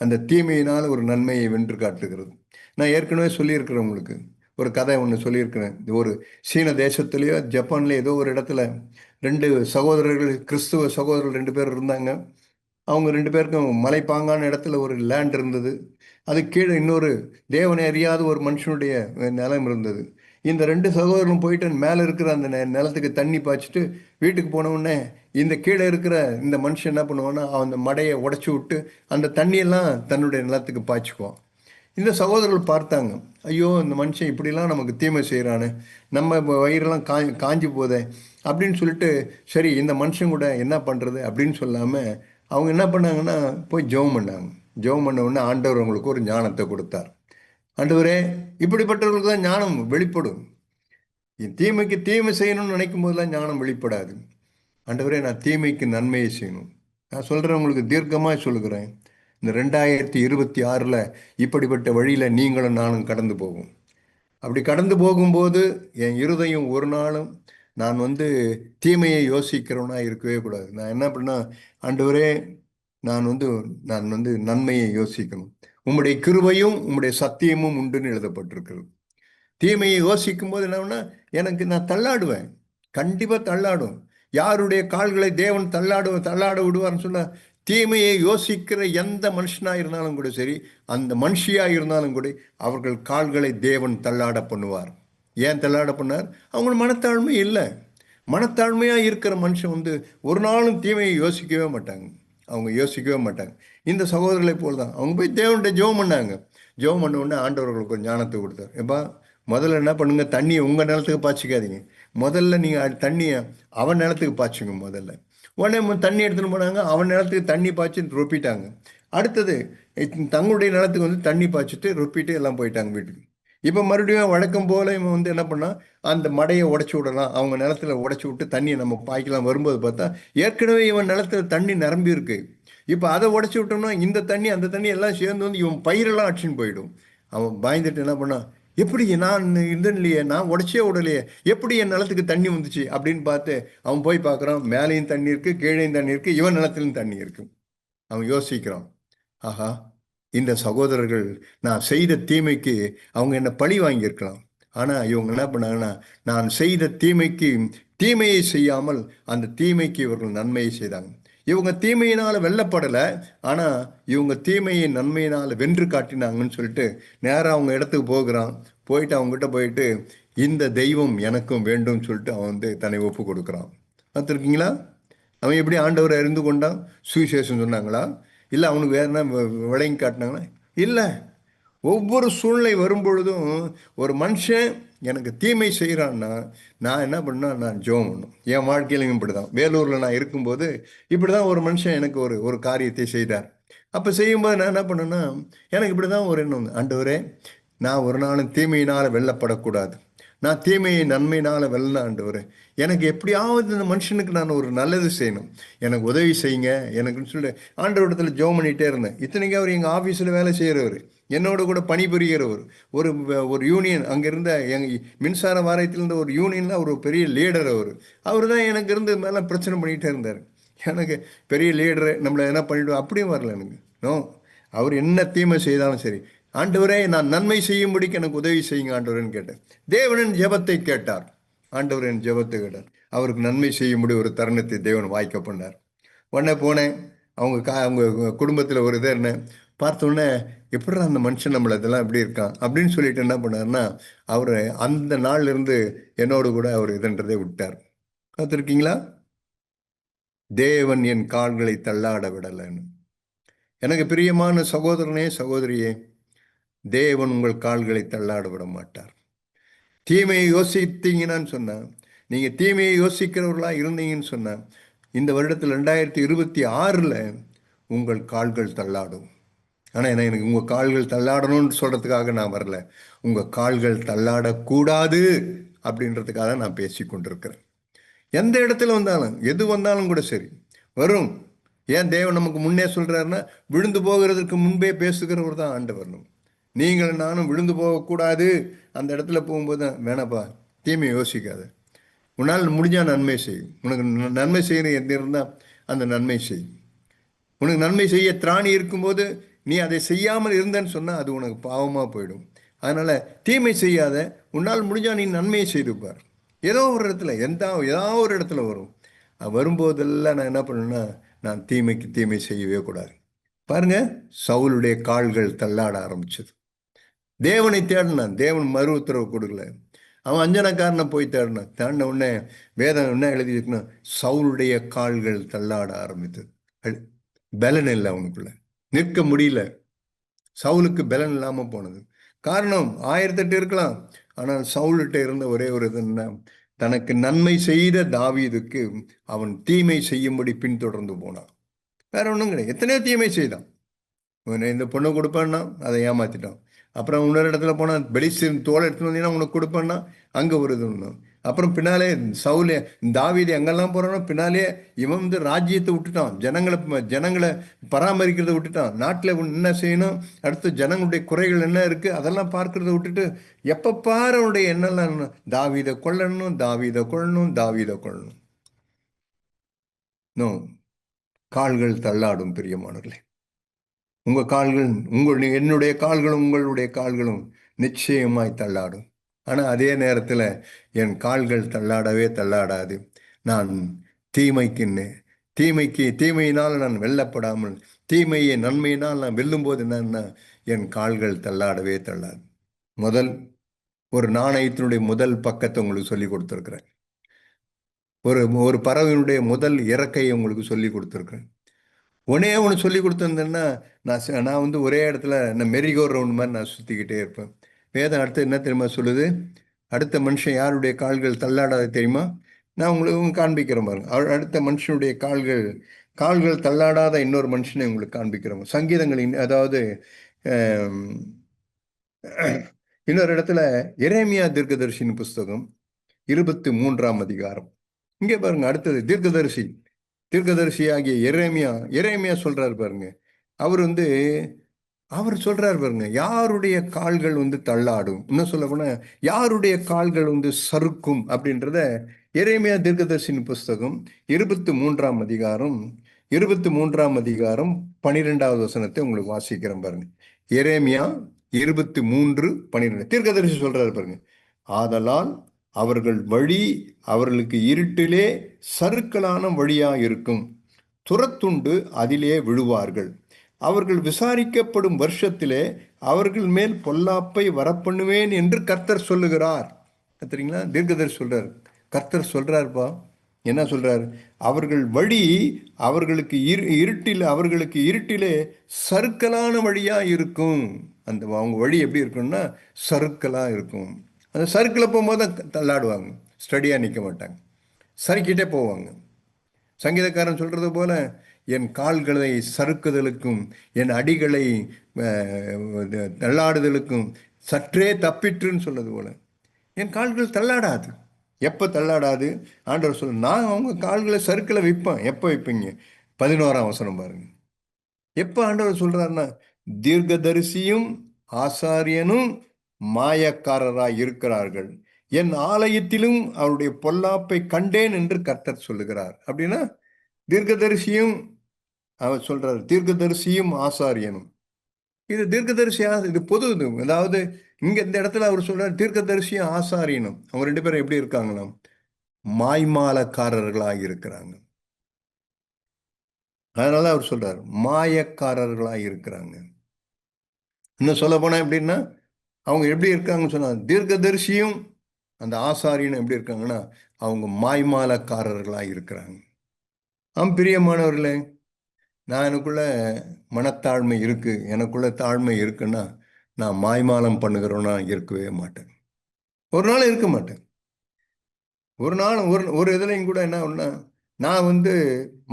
அந்த தீமையினால் ஒரு நன்மையை வென்று காட்டுகிறது. நான் ஏற்கனவே சொல்லியிருக்கிறேன் உங்களுக்கு ஒரு கதை ஒன்று சொல்லியிருக்கிறேன். ஒரு சீன தேசத்துலேயோ ஜப்பான்லேயோ ஏதோ ஒரு இடத்துல 2 சகோதரர்கள், கிறிஸ்துவ சகோதரர்கள் 2 பேர் இருந்தாங்க. அவங்க 2 பேருக்கும் மலைப்பாங்கான இடத்துல ஒரு லேண்ட் இருந்தது. அது கீழே இன்னொரு தேவனை அறியாத ஒரு மனுஷனுடைய நிலம் இருந்தது. இந்த 2 சகோதரர்களும் போயிட்டு மேலே இருக்கிற அந்த நிலத்துக்கு தண்ணி பாய்ச்சிட்டு வீட்டுக்கு போன உடனே இந்த கீழே இருக்கிற இந்த மனுஷன் என்ன பண்ணுவான்னா, அந்த மடையை உடச்சி விட்டு அந்த தண்ணியெல்லாம் தன்னுடைய நிலத்துக்கு பாய்ச்சிக்குவான். இந்த சகோதரர்கள் பார்த்தாங்க, ஐயோ இந்த மனுஷன் இப்படிலாம் நமக்கு தீமை செய்கிறானே, நம்ம வயிறெல்லாம் காஞ்சி போதே அப்படின்னு சொல்லிட்டு, சரி இந்த மனுஷன் கூட என்ன பண்ணுறது அப்படின்னு சொல்லாமல் அவங்க என்ன பண்ணாங்கன்னா போய் ஜெபம் பண்ணாங்க. ஜெபம் பண்ண உடனே ஆண்டவர் அவங்களுக்கு ஒரு ஞானத்தை கொடுத்தார். ஆண்டவரே இப்படிப்பட்டவர்களுக்கு தான் ஞானம் வெளிப்படும். தீமைக்கு தீமை செய்யணும்னு நினைக்கும் போதெல்லாம் ஞானம் வெளிப்படாது. ஆண்டவரே நான் தீமைக்கு நன்மையை செய்யணும். நான் சொல்கிறேன், உங்களுக்கு தீர்க்கமாக சொல்லுகிறேன், இந்த 2026 இப்படிப்பட்ட வழியில் நீங்களும் நானும் கடந்து போகும். அப்படி கடந்து போகும்போது என் இருதயம் ஒரு நாளும் நான் வந்து தீமையை யோசிக்கிறவனா இருக்கவே கூடாது. நான் என்ன பண்ணால், ஆண்டவரே நான் வந்து நன்மையை யோசிக்கணும், உம்முடைய கிருபையும் உம்முடைய சத்தியமும் உண்டுன்னு எழுதப்பட்டிருக்கிறது. தீமையை யோசிக்கும் போது என்னன்னா எனக்கு நான் தள்ளாடுவேன், கண்டிப்பாக தள்ளாடும். யாருடைய கால்களை தேவன் தள்ளாட விடுவார்னு சொன்னால், தீமையை யோசிக்கிற எந்த மனுஷனாக இருந்தாலும் கூட சரி, அந்த மனுஷியாக இருந்தாலும் கூட அவர்கள் கால்களை தேவன் தள்ளாட பண்ணுவார். ஏன் தள்ளாட பண்ணார்? அவங்க மனத்தாழ்மை இல்லை. மனத்தாழ்மையாக இருக்கிற மனுஷன் வந்து ஒரு நாளும் தீமையை யோசிக்கவே மாட்டாங்க. அவங்க யோசிக்கவே மாட்டாங்க. இந்த சகோதரர்களை போல் தான் அவங்க போய் தேவன்கிட்ட ஜெபம் பண்ணாங்க. ஜெபம் பண்ண உடனே ஆண்டவர்களுக்கு ஒரு ஞானத்தை கொடுத்தார். எப்பா முதல்ல என்ன பண்ணுங்க, தண்ணியை உங்கள் நிலத்துக்கு பாய்ச்சிக்காதீங்க, முதல்ல நீங்கள் தண்ணியை அவன் நிலத்துக்கு பாய்ச்சுங்க முதல்ல. உடனே தண்ணி எடுத்துகிட்டு போனாங்க, அவன் நிலத்துக்கு தண்ணி பாய்ச்சி ரொப்பிட்டாங்க. அடுத்தது தங்களுடைய நிலத்துக்கு வந்து தண்ணி பாய்ச்சிட்டு ரொப்பிட்டு எல்லாம் போயிட்டாங்க வீட்டுக்கு. இப்போ மறுபடியும் வழக்கம் போல் இவன் வந்து என்ன பண்ணால், அந்த மடையை உடச்சி விடலாம், அவங்க நிலத்துல உடச்சி விட்டு தண்ணியை நம்ம பாய்க்கலாம். வரும்போது பார்த்தா ஏற்கனவே இவன் நிலத்துல தண்ணி நிரம்பி இருக்கு. இப்போ அதை உடச்சி விட்டோம்னா இந்த தண்ணி அந்த தண்ணி எல்லாம் சேர்ந்து வந்து இவன் பயிரெல்லாம் அடிச்சுன்னு போயிடும். அவன் பயந்துட்டு என்ன பண்ணான், எப்படி நான் இது இல்லையே, நான் உடச்சே விடலையே, எப்படி என் நிலத்துக்கு தண்ணி வந்துச்சு அப்படின்னு பார்த்து அவன் போய் பார்க்குறான், மேலேயும் தண்ணி இருக்குது, கீழேயும் தண்ணி இருக்குது, இவன் நிலத்துலையும் தண்ணி இருக்கு. அவன் யோசிக்கிறான், ஆஹா இந்த சகோதரர்கள் நான் செய்த தீமைக்கு அவங்க என்ன பழி வாங்கியிருக்கலாம். ஆனால் இவங்க என்ன பண்ணாங்கன்னா, நான் செய்த தீமைக்கு தீமையை செய்யாமல் அந்த தீமைக்கு இவர்கள் நன்மையை செய்தாங்க. இவங்க தீமையினால் வெல்லப்படலை, ஆனால் இவங்க தீமையை நன்மையினால் வென்று காட்டினாங்கன்னு சொல்லிட்டு நேராக அவங்க இடத்துக்கு போகிறான். போயிட்டு அவங்ககிட்ட போயிட்டு இந்த தெய்வம் எனக்கும் வேண்டும் சொல்லிட்டு அவன் வந்து தன்னை ஒப்பு கொடுக்குறான். பார்த்துருக்கீங்களா? அவன் எப்படி ஆண்டவரை அறிந்து கொண்டான்? சுவிசேஷம் சொன்னாங்களா? இல்லை அவனுக்கு வேற என்ன விளங்கி காட்டினாங்களா? இல்லை. ஒவ்வொரு சூழ்நிலை வரும்பொழுதும் ஒரு மனுஷன் எனக்கு தீமை செய்கிறான்னா நான் என்ன பண்ணால் நான் ஜெபம் பண்ணும். என் வாழ்க்கையிலையும் இப்படி தான். வேலூரில் நான் இருக்கும்போது இப்படி தான் ஒரு மனுஷன் எனக்கு ஒரு காரியத்தை செய்தார். அப்போ செய்யும்போது நான் என்ன பண்ணேன்னா, எனக்கு இப்படி தான் ஒரு எண்ணம், ஆண்டவரே நான் ஒரு நாளும் தீமையினால் வெல்லப்படக்கூடாது. நான் தீமையை நன்மையினால் வெல்ல ஆண்டவரே. எனக்கு எப்படியாவது இந்த மனுஷனுக்கு நான் ஒரு நல்லது செய்யணும், எனக்கு உதவி செய்யுங்க எனக்குன்னு சொல்லிட்டு ஆண்டவரிடத்துல ஜெபம் பண்ணிகிட்டே இருந்தேன். இத்தனைக்கு அவர் எங்கள் ஆஃபீஸில் வேலை செய்கிறவர், என்னோட கூட பணிபுரிகிறவர், ஒரு ஒரு யூனியன் அங்கே இருந்த எங்கள் மின்சார வாரியத்தில் இருந்த ஒரு யூனியனில் ஒரு பெரிய லீடர். அவர் தான் எனக்கு இருந்து மேலே பிரச்சனை பண்ணிகிட்டே இருந்தார். எனக்கு பெரிய லீடரு நம்மளை என்ன பண்ணிவிடுவோம் அப்படியும் வரல எனக்கு. நோ, அவர் என்ன தீமை செய்தாலும் சரி, ஆண்டவரே நான் நன்மை செய்யும்படிக்கு எனக்கு உதவி செய்யுங்க ஆண்டவரேன்னு கேட்டேன். தேவனின் ஜெபத்தை கேட்டார். ஆண்டவரின் ஜெபத்தை கேட்டார். அவருக்கு நன்மை செய்யும்படி ஒரு தருணத்தை தேவன் வாய்க்க பண்ணார். உடனே போனேன். அவங்க குடும்பத்தில் ஒரு இதை இருந்தேன். பார்த்தோன்னே எப்படி அந்த மனுஷன் நம்மளை இதெல்லாம் எப்படி இருக்கான் அப்படின்னு சொல்லிட்டு என்ன பண்ணார்னா, அவர் அந்த நாள்ல இருந்து என்னோடு கூட அவர் இதுன்றதை விட்டார். பார்த்துருக்கீங்களா? தேவன் என் கால்களை தள்ளாட விடலைன்னு. எனக்கு பிரியமான சகோதரனே சகோதரியே, தேவன் உங்கள் கால்களை தள்ளாட விட மாட்டார். தீமையை யோசித்தீங்கன்னு சொன்னேன், நீங்கள் தீமையை யோசிக்கிறவர்களா இருந்தீங்கன்னு சொன்னேன், இந்த வருடத்தில் 2026 உங்கள் கால்கள் தள்ளாடும். ஆனால் எனக்கு உங்கள் கால்கள் தள்ளாடணும்னு சொல்கிறதுக்காக நான் வரல, உங்கள் கால்கள் தள்ளாடக்கூடாது அப்படின்றதுக்காக நான் பேசி கொண்டிருக்கிறேன். எந்த இடத்துல வந்தாலும் எது வந்தாலும் கூட சரி வரும். ஏன் தேவன் நமக்கு முன்னே சொல்கிறாருன்னா, விழுந்து போகிறதுக்கு முன்பே பேசுகிறவர் தான் ஆண்டவர். நீங்கள் நானும் விழுந்து போகக்கூடாது. அந்த இடத்துல போகும்போது தான், வேணாப்பா தீமையை யோசிக்காது, உன்னால் முடிஞ்சால் நன்மை செய்யும், உனக்கு நன்மை செய்யணும் எந்த இருந்தால் அந்த நன்மை செய். உனக்கு நன்மை செய்ய திராணி இருக்கும்போது நீ அதை செய்யாமல் இருந்தேன்னு சொன்னால் அது உனக்கு பாவமாக போயிடும். அதனால் தீமை செய்யாத, உன்னால் முடிஞ்சால் நீ நன்மையை செய்துப்பார். ஏதோ ஒரு இடத்துல ஏதாவது ஒரு இடத்துல வரும். வரும்போதெல்லாம் நான் என்ன பண்ணேன்னா, நான் தீமைக்கு தீமை செய்யவே கூடாது. பாருங்க, சவுலுடைய கால்கள் தள்ளாட ஆரம்பிச்சது. தேவனை தேடினான், தேவன் மறு உத்தரவு கொடுக்கல. அவன் அஞ்சனக்காரனை போய் தேடினான். தேடின உடனே வேதம் என்ன எழுதியிருக்கணும், சவுலுடைய கால்கள் தள்ளாட ஆரம்பித்தது. பலன் இல்லை, அவனுக்குள்ள நிற்க முடியல. சவுலுக்கு பலன் இல்லாமல் போனது. காரணம் 1008 இருக்கலாம், ஆனால் சவுல்கிட்ட இருந்த ஒரே ஒரு இது என்ன, தனக்கு நன்மை செய்த தாவீதுக்கு அவன் தீமை செய்யும்படி பின்தொடர்ந்து போனான். வேற ஒன்றும் கிடையாது. எத்தனையோ தீமை செய்தான். இந்த பொண்ணை கொடுப்பேன்னா அதை ஏமாத்திட்டான். அப்புறம் இன்னொரு இடத்துல போனால் பெலிஸ்தீன் தோலை எடுத்துன்னு வந்தீங்கன்னா உனக்கு கொடுப்பேன்னா அங்கே ஒரு இது ஒன்று. அப்புறம் பின்னாலே சவுலே தாவீது எங்கெல்லாம் போகிறானோ பின்னாலே இவன் வந்து ராஜ்யத்தை விட்டுட்டான், ஜனங்களை பராமரிக்கிறத விட்டுட்டான். நாட்டில் என்ன செய்யணும், அடுத்து ஜனங்களுடைய குறைகள் என்ன இருக்குது அதெல்லாம் பார்க்கறத விட்டுட்டு எப்போ பாரு அவனுடைய என்னெல்லாம் தாவீதை கொல்லணும், தாவீதை கொள்ளணும், தாவீதை கொள்ளணும். நோ, கால்கள் தள்ளாடும் பிரியமானவர்களே. உங்கள் கால்கள் என்னுடைய கால்களும் உங்களுடைய கால்களும் நிச்சயமாய் தள்ளாடும். ஆனால் அதே நேரத்தில் என் கால்கள் தள்ளாடவே தள்ளாடாது. நான் தீமையினால் நான் வெல்லப்படாமல் தீமையை நன்மையினால் நான் வெல்லும்போது என்னன்னா, என் கால்கள் தள்ளாடவே தள்ளாது. ஒரு நாணயத்தினுடைய முதல் பக்கத்தை உங்களுக்கு சொல்லி கொடுத்துருக்குறேன். ஒரு பறவையினுடைய முதல் இறக்கையை உங்களுக்கு சொல்லி கொடுத்துருக்குறேன். ஒன்று சொல்லி கொடுத்துருந்தேன்னா, நான் வந்து ஒரே இடத்துல நான் மெரிகோ ரவுண்ட் மாதிரி நான் சுற்றிக்கிட்டே இருப்பேன். வேதம் அடுத்து என்ன தெரியுமா சொல்லுது, அடுத்த மனுஷன் யாருடைய கால்கள் தள்ளாடாத தெரியுமா? நான் உங்களுக்கு காண்பிக்கிறேன் பாருங்க. அடுத்த மனுஷனுடைய கால்கள் தள்ளாடாத இன்னொரு மனுஷனை உங்களுக்கு காண்பிக்கிறோம். சங்கீதங்களின் அதாவது இன்னொரு இடத்துல எரேமியா தீர்க்கதரிசியின் புஸ்தகம் 23ஆம் அதிகாரம். இங்கே பாருங்க, அடுத்தது தீர்க்கதரிசியாகிய எரேமியா சொல்றாரு பாருங்க. அவர் சொல்றாரு பாருங்க, யாருடைய கால்கள் வந்து தள்ளாடும், இன்னும் சொல்ல போனா யாருடைய கால்கள் வந்து சறுக்கும் அப்படின்றத எரேமியா தீர்க்கதரிசியின் புஸ்தகம் 23ஆம் அதிகாரம் 12வது வசனத்தை உங்களுக்கு வாசிக்கிறேன் பாருங்க. எரேமியா 23:12 தீர்க்கதரிசி சொல்றாரு பாருங்க, ஆதலால் அவர்கள் வழி அவர்களுக்கு இருட்டிலே சறுக்கலான வழியா இருக்கும், துரத்துண்டு அதிலே விழுவார்கள். அவர்கள் விசாரிக்கப்படும் வருஷத்திலே அவர்கள் மேல் பொல்லாப்பை வரப்பண்ணுவேன் என்று கர்த்தர் சொல்லுகிறார். கத்துறீங்களா? தீர்க்கதரிசி சொல்றார், கர்த்தர் சொல்றாருப்பா. என்ன சொல்றார்? அவர்கள் வழி அவர்களுக்கு இருட்டிலே சறுக்கலான வழியா இருக்கும். அந்த அவங்க வழி எப்படி இருக்கும்னா சறுக்கலா இருக்கும். அந்த சறுக்கில் போகும்போது தான் தள்ளாடுவாங்க, ஸ்டடியாக நிற்க மாட்டாங்க, சறுக்கிட்டே போவாங்க. சங்கீதக்காரன் சொல்கிறது போல, என் கால்களை சறுக்குதலுக்கும் என் அடிகளை தள்ளாடுதலுக்கும் சற்றே தப்பிற்றுன்னு சொன்னது போல என் கால்கள் தள்ளாடாது. எப்போ தள்ளாடாது? ஆண்டவர் சொல்ல, நான் அவங்க கால்களை சறுக்கில் வைப்பேன். எப்போ வைப்பீங்க? 11ஆம் வசனம் பாருங்க. எப்போ ஆண்டவர் சொல்றாருன்னா, தீர்க்கதரிசியும் ஆசாரியனும் மாயக்காரராய் இருக்கிறார்கள், என் ஆலயத்திலும் அவருடைய பொல்லாப்பை கண்டேன் என்று கர்த்தர் சொல்லுகிறார். அப்படின்னா தீர்க்கதரிசியும், அவர் சொல்றாரு, தீர்க்கதரிசியும் ஆசாரியனும். இது தீர்க்கதரிசியா, இது பொது இது. அதாவது இங்க இந்த இடத்துல அவர் சொல்றாரு தீர்க்கதரிசியும் ஆசாரியனும், அவங்க ரெண்டு பேரும் எப்படி இருக்காங்களாம்? மாய்மாலக்காரர்களாக இருக்கிறாங்க. அதனால அவர் சொல்றாரு மாயக்காரர்களாக இருக்கிறாங்க. இன்னும் சொல்ல போனா எப்படின்னா, அவங்க எப்படி இருக்காங்கன்னு சொன்னா, தீர்க்கதரிசியும் அந்த ஆசாரியனும் எப்படி இருக்காங்கன்னா, அவங்க மாய்மாலக்காரர்களாக இருக்கிறாங்க. பிரியமானவர்களே, நான் எனக்குள்ள மனத்தாழ்மை இருக்கு, எனக்குள்ள தாழ்மை இருக்குன்னா, நான் மாய்மாலம் பண்ணுகிறவனா இருக்கவே மாட்டேன். ஒரு நாள் இருக்க மாட்டேன். ஒரு நாள் ஒரு ஒரு இதுலையும் கூட என்ன ஒண்ணா, நான் வந்து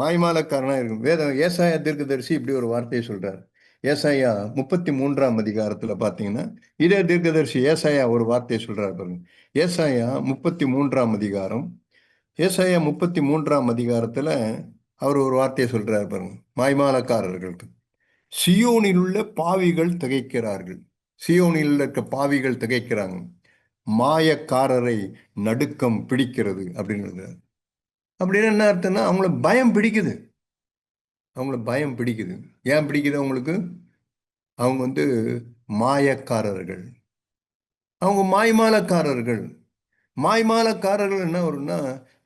மாய்மாலக்காரனா இருக்கும். ஏசாயா தீர்க்கதரிசி இப்படி ஒரு வார்த்தையை சொல்றாரு. ஏசாயா 33ஆம் அதிகாரத்துல பாத்தீங்கன்னா, இதே தீர்க்கதரிசி ஏசாயா ஒரு வார்த்தையை சொல்றாரு பாருங்க. ஏசாயா 33ஆம் அதிகாரம், ஏசாயா 33ஆம் அதிகாரத்துல அவர் ஒரு வார்த்தையை சொல்றாரு பாருங்க, மாய்மாலக்காரர்களுக்கு. சியோனில் உள்ள பாவிகள் திகைக்கிறார்கள். சியோனில் இருக்க பாவிகள் திகைக்கிறாங்க. மாயக்காரரை நடுக்கம் பிடிக்கிறது அப்படின்றது. அப்படின்னு என்ன அர்த்தம்னா, அவங்கள பயம் பிடிக்குது. அவங்கள பயம் பிடிக்குது. ஏன் பிடிக்குது அவங்களுக்கு? அவங்க வந்து மாயக்காரர்கள், அவங்க மாய்மாலக்காரர்கள். மாய்மாலக்காரர்கள் என்ன வரும்னா,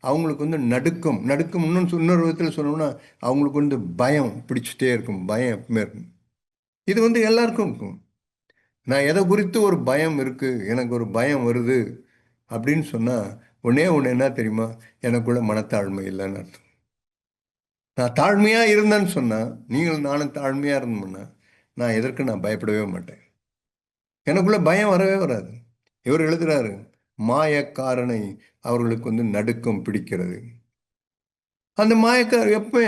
அவங்களுக்கு வந்து நடுக்கம், நடுக்கம் இன்னொரு விதத்தில் சொல்லணும்னா, அவங்களுக்கு வந்து பயம் பிடிச்சிட்டே இருக்கும். பயம் எப்பவுமே இருக்கும். இது வந்து எல்லாருக்கும் இருக்கும். நான் எதை குறித்து ஒரு பயம் இருக்கு, எனக்கு ஒரு பயம் வருது அப்படின்னு சொன்னா, ஒன்னே ஒன்று என்ன தெரியுமா? எனக்குள்ள மனத்தாழ்மை இல்லைன்னு அர்த்தம். நான் தாழ்மையா இருந்தேன்னு சொன்னா, நீங்கள் நானும் தாழ்மையா இருந்தோம்னா, நான் எதற்கு நான் பயப்படவே மாட்டேன். எனக்குள்ள பயம் வரவே வராது. இவர் எழுதுறாரு, மாயக்காரனை அவர்களுக்கு வந்து நடுக்கம் பிடிக்கிறது. அந்த மாயக்காரர் எப்ப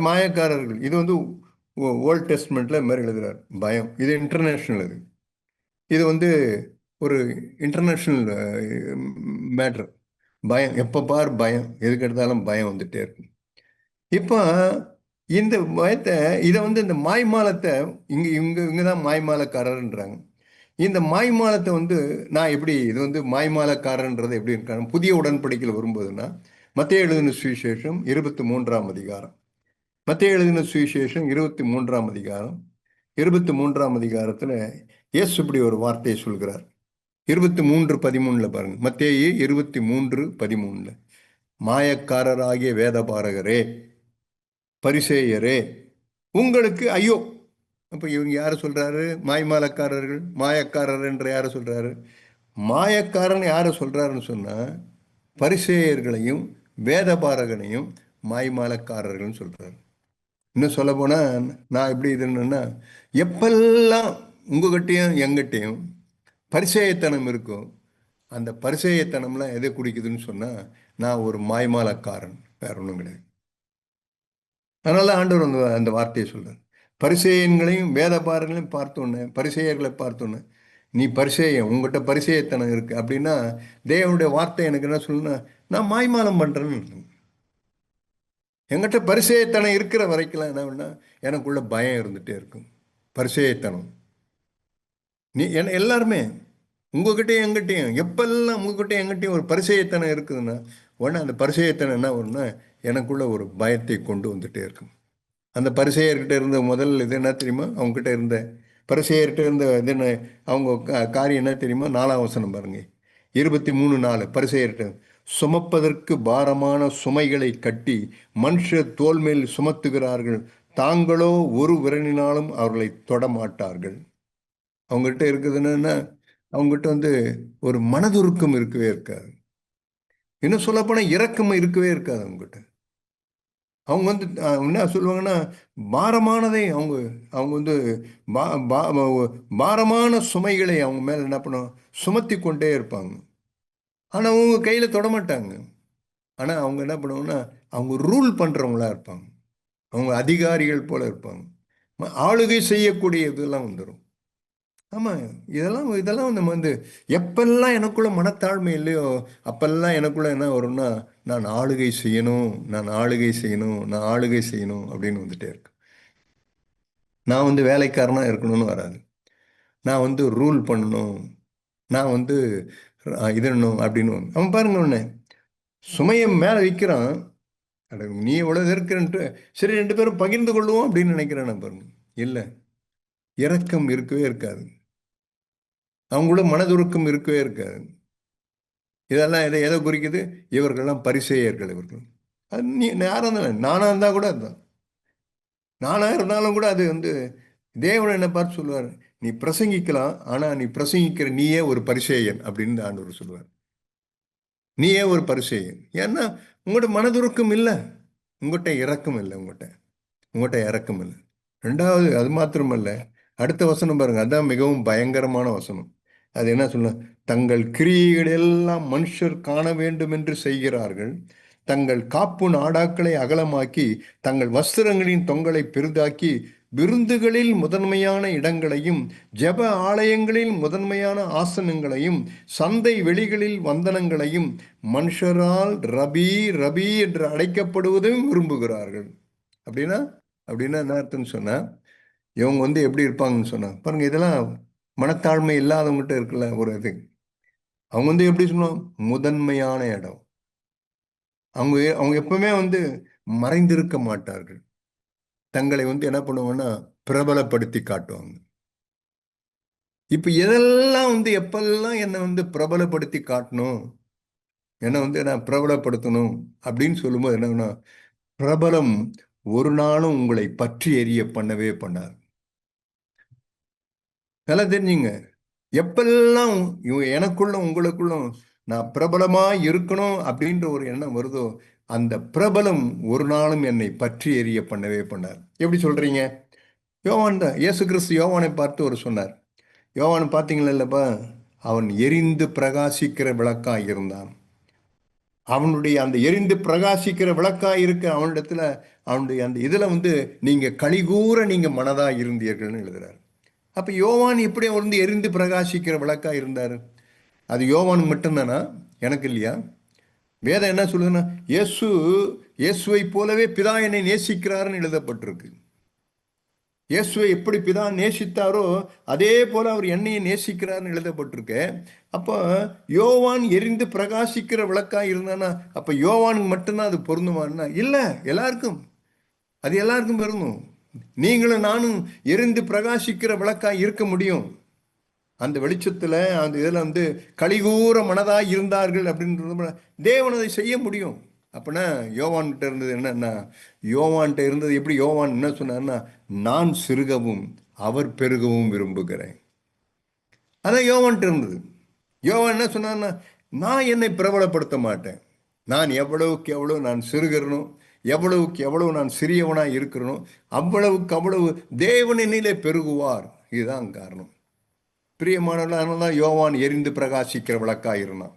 மாயக்காரர்கள், இது வந்து ஓல்ட் டெஸ்ட்மெண்ட்ல மாதிரி எழுதுறாரு. பயம் இது இன்டர்நேஷனல். இது வந்து ஒரு இன்டர்நேஷ்னல் மேட்ரு. பயம், எப்போ பார் பயம், எதுக்கு எடுத்தாலும் பயம் வந்துட்டே இருக்கும். இப்போ இந்த பயத்தை, இதை வந்து இந்த மாய்மாலத்தை, இங்கே தான் மாய்மாலக்காரர்ன்றாங்க. இந்த மாய்மாலத்தை வந்து நான் எப்படி, இது வந்து மாய்மாலக்காரன்றது எப்படி இருக்காங்க புதிய உடன்படிக்கையில் வரும்போதுன்னா, மத்தேயு எழுதின சுவிசேஷம் 23ஆம் அதிகாரம், மத்தேயு எழுதின சுவிசேஷம் 23ஆம் அதிகாரம், 23ஆம் அதிகாரத்தில் இயேசு இப்படி ஒரு வார்த்தையை சொல்கிறார். 23:13 பாருங்க. மத்தேயு 23:13, மாயக்காரராகிய வேதபாரகரே, பரிசேயரே, உங்களுக்கு ஐயோ. அப்ப இவங்க யாரு சொல்றாரு? மாய்மாலக்காரர்கள், மாயக்காரர் என்று யாரு சொல்றாரு? மாயக்காரன் யாரு சொல்றாருன்னு சொன்னா, பரிசேயர்களையும் வேதபாரகனையும் மாய்மாலக்காரர்கள் சொல்றாரு. இன்னும் சொல்ல போனா, நான் எப்படி இதுன்னா, எப்பெல்லாம் உங்ககிட்டையும் எங்கிட்டையும் பரிசேயத்தனம் இருக்கும், அந்த பரிசேயத்தனம்லாம் எதை குடிக்குதுன்னு சொன்னா, நான் ஒரு மாய்மாலக்காரன், வேற ஒன்றும் கிடையாது. அதனால ஆண்டவர் அந்த அந்த வார்த்தையை சொல்றார். பரிசேயன்களையும் வேதபாரங்களையும் பார்த்தோன்னே, பரிசேயர்களை பார்த்தோன்னே, நீ பரிசேயன், உங்ககிட்ட பரிசேயத்தனம் இருக்கு அப்படின்னா, தேவனுடைய வார்த்தை எனக்கு என்ன சொல்லுன்னா, நான் மாய்மாலம் பண்றேன்னு. என்கிட்ட பரிசேயத்தனம் இருக்கிற வரைக்கும் என்ன பண்ணா, எனக்குள்ள பயம் இருந்துட்டே இருக்கும். பரிசேயத்தனம் நீ என்ன எல்லாருமே உங்ககிட்டயும் எங்கிட்டையும் எப்பெல்லாம் உங்ககிட்டயும் எங்கிட்டையும் ஒரு பரிசேயத்தனம் இருக்குதுன்னா, உடனே அந்த பரிசேயத்தனம் என்ன வரும்னா, எனக்குள்ள ஒரு பயத்தை கொண்டு வந்துட்டே இருக்கும். அந்த பரிசேயர்கிட்ட இருந்த முதல் இது என்ன தெரியுமா? அவங்ககிட்ட இருந்த பரிசேயர்கிட்ட இருந்த இது என்ன, அவங்க காரியம் என்ன தெரியுமா? 4ஆம் வசனம் பாருங்க. 23:4 பரிசேயர்கிட்ட, சுமப்பதற்கு பாரமான சுமைகளை கட்டி மனுஷர் தோல் மேல் சுமத்துகிறார்கள், தாங்களோ ஒரு விரலினாலும் அவர்களை தொடமாட்டார்கள். அவங்ககிட்ட இருக்குதுன்னா, அவங்ககிட்ட வந்து ஒரு மனதுருக்கம் இருக்கவே இருக்காது. இன்னும் சொல்லப்போனா இரக்கம் இருக்கவே இருக்காது அவங்ககிட்ட. அவங்க வந்து என்ன சொல்லுவாங்கன்னா, பாரமானதை அவங்க அவங்க வந்து பாரமான சுமைகளை அவங்க மேல என்ன பண்ணும், சுமத்தி கொண்டே இருப்பாங்க. ஆனா அவங்க கையில தொடமாட்டாங்க. ஆனா அவங்க என்ன பண்ணுவாங்கன்னா, அவங்க ரூல் பண்றவங்களா இருப்பாங்க. அவங்க அதிகாரிகள் போல இருப்பாங்க. ஆளுகை செய்யக்கூடிய இதெல்லாம் வந்துடும். ஆமா. இதெல்லாம் இதெல்லாம் நம்ம வந்து எப்பெல்லாம் எனக்குள்ள மனத்தாழ்மை இல்லையோ, அப்பெல்லாம் எனக்குள்ள என்ன வரும்னா, நான் ஆளுகை செய்யணும், நான் ஆளுகை செய்யணும், நான் ஆளுகை செய்யணும் அப்படின்னு வந்துட்டே இருக்கு. நான் வந்து வேலைக்காரனா இருக்கணும்னு வராது. நான் வந்து ரூல் பண்ணணும். நான் வந்து இதணும் அப்படின்னு அவன் பாருங்க உடனே சுமையை மேலே வைக்கிறான். அட நீ இவ்வளவு இருக்கிறன்ட்டு சரி 2 பேரும் பகிர்ந்து கொள்வோம் அப்படின்னு நினைக்கிறேன் பாருங்க. இல்லை, இரக்கம் இருக்கவே இருக்காது. அவங்களோட மனதுருக்கம் இருக்கவே இருக்காது. இதெல்லாம் எதை எதை குறிக்குது? இவர்கள்லாம் பரிசேயர்கள் இவர்கள். அது நீ யாராக இருந்தாலும் நானாக இருந்தால் கூட அதுதான். நானாக இருந்தாலும் கூட அது வந்து தேவன் என்ன பார்த்து சொல்லுவார், நீ பிரசங்கிக்கலாம், ஆனால் நீ பிரசங்கிக்கிற நீயே ஒரு பரிசேயன் அப்படின்னு ஆண்டவர் சொல்லுவார். நீயே ஒரு பரிசேயன். ஏன்னா உங்கள்கிட்ட மனதுருக்கம் இல்லை, உங்கள்கிட்ட இரக்கம் இல்லை, உங்கள்கிட்ட இரக்கம் இல்லை. ரெண்டாவது அது மாத்திரமல்ல, அடுத்த வசனம் பாருங்க, அதான் மிகவும் பயங்கரமான வசனம். அது என்ன சொல்ல, தங்கள் கிரியைகளெல்லாம் மனுஷர் காண வேண்டும் என்று செய்கிறார்கள். தங்கள் காப்பு நாடாக்களை அகலமாக்கி தங்கள் வஸ்திரங்களின் தொங்கலை பெரிதாக்கி விருந்துகளில் முதன்மையான இடங்களையும் ஜெப ஆலயங்களில் முதன்மையான ஆசனங்களையும் சந்தை வெளிகளில் வந்தனங்களையும் மனுஷரால் ரபி ரபி என்று அழைக்கப்படுவதையும் விரும்புகிறார்கள். அப்படின்னா அப்படின்னா என்ன அர்த்தம்னு சொன்னா, இவங்க வந்து எப்படி இருப்பாங்கன்னு சொன்னா பாருங்க, இதெல்லாம் மனத்தாழ்மை இல்லாதவங்ககிட்ட இருக்குல்ல ஒரு இது. அவங்க வந்து எப்படி சொல்லுவோம், முதன்மையான இடம். அவங்க அவங்க எப்பவுமே வந்து மறைந்திருக்க மாட்டார்கள். தங்களை வந்து என்ன பண்ணுவாங்கன்னா பிரபலப்படுத்தி காட்டுவாங்க. இப்ப எதெல்லாம் வந்து எப்பெல்லாம் என்னை வந்து பிரபலப்படுத்தி காட்டணும், என்னை வந்து நான் பிரபலப்படுத்தணும் அப்படின்னு சொல்லும்போது என்னன்னா, பிரபலம் ஒரு நாளும் உங்களை பற்றி எரிய பண்ணவே பண்ணாது. நல்லா தெரிஞ்சுங்க. எப்பெல்லாம் எனக்குள்ள உங்களுக்குள்ளும் நான் பிரபலமா இருக்கணும் அப்படின்ற ஒரு எண்ணம் வருதோ, அந்த பிரபலம் ஒரு நாளும் என்னை பற்றி எரிய பண்ணவே பண்ணார். எப்படி சொல்றீங்க? யோவான் தான், இயேசு கிறிஸ்து யோவானை பார்த்து ஒரு சொன்னார். யோவான் பார்த்தீங்களா இல்லப்பா, அவன் எரிந்து பிரகாசிக்கிற விளக்காய் இருந்தான். அவனுடைய அந்த எரிந்து பிரகாசிக்கிற விளக்காய் இருக்க அவனிடத்துல, அவனுடைய அந்த இதுல வந்து நீங்க கலிகூற நீங்க மனதா இருந்தீர்கள்னு எழுதுறாரு. அப்ப யோவான் எப்படி வந்து எரிந்து பிரகாசிக்கிற விளக்கா இருந்தாரு? அது யோவானுக்கு மட்டும்தானா? எனக்கு இல்லையா? வேதம் என்ன சொல்லுதுன்னா, இயேசு இயேசுவை போலவே பிதா என்னை நேசிக்கிறாருன்னு எழுதப்பட்டிருக்கு. இயேசுவை எப்படி பிதா நேசித்தாரோ அதே போல அவர் என்னையை நேசிக்கிறார்னு எழுதப்பட்டிருக்கு. அப்போ யோவான் எரிந்து பிரகாசிக்கிற விளக்கா இருந்தானா, அப்ப யோவானுக்கு மட்டும்தான் அது பொருந்துமான்னா இல்லை, எல்லாருக்கும். அது எல்லாருக்கும் பொருந்தும். நீங்களும் நானும் எரிந்து பிரகாசிக்கிற விளக்கா இருக்க முடியும். அந்த வெளிச்சத்தில் அந்த இதில் வந்து கலிகூற மனதாக இருந்தார்கள் அப்படின்றது தேவன் அதை செய்ய முடியும். அப்படின்னா யோவான்கிட்ட இருந்தது என்னன்னா, யோவான்கிட்ட இருந்தது எப்படி, யோவான் என்ன சொன்னார்னா, நான் சிறுகவும் அவர் பெருகவும் விரும்புகிறேன். அதான் யோவான்கிட்ட இருந்தது. யோவான் என்ன சொன்னார்னா, நான் என்னை பிரபலப்படுத்த மாட்டேன். நான் எவ்வளவுக்கு எவ்வளவு நான் சிறுகிறனோ, எவ்வளவுக்கு எவ்வளவு நான் சிறியவனாக இருக்கிறனோ அவ்வளவுக்கு அவ்வளவு தேவன் என்னிலே பெருகுவார். இதுதான் காரணம். பிரியமானவர்களால் யோவான் எரிந்து பிரகாசிக்கிற விளக்காக இருந்தான்.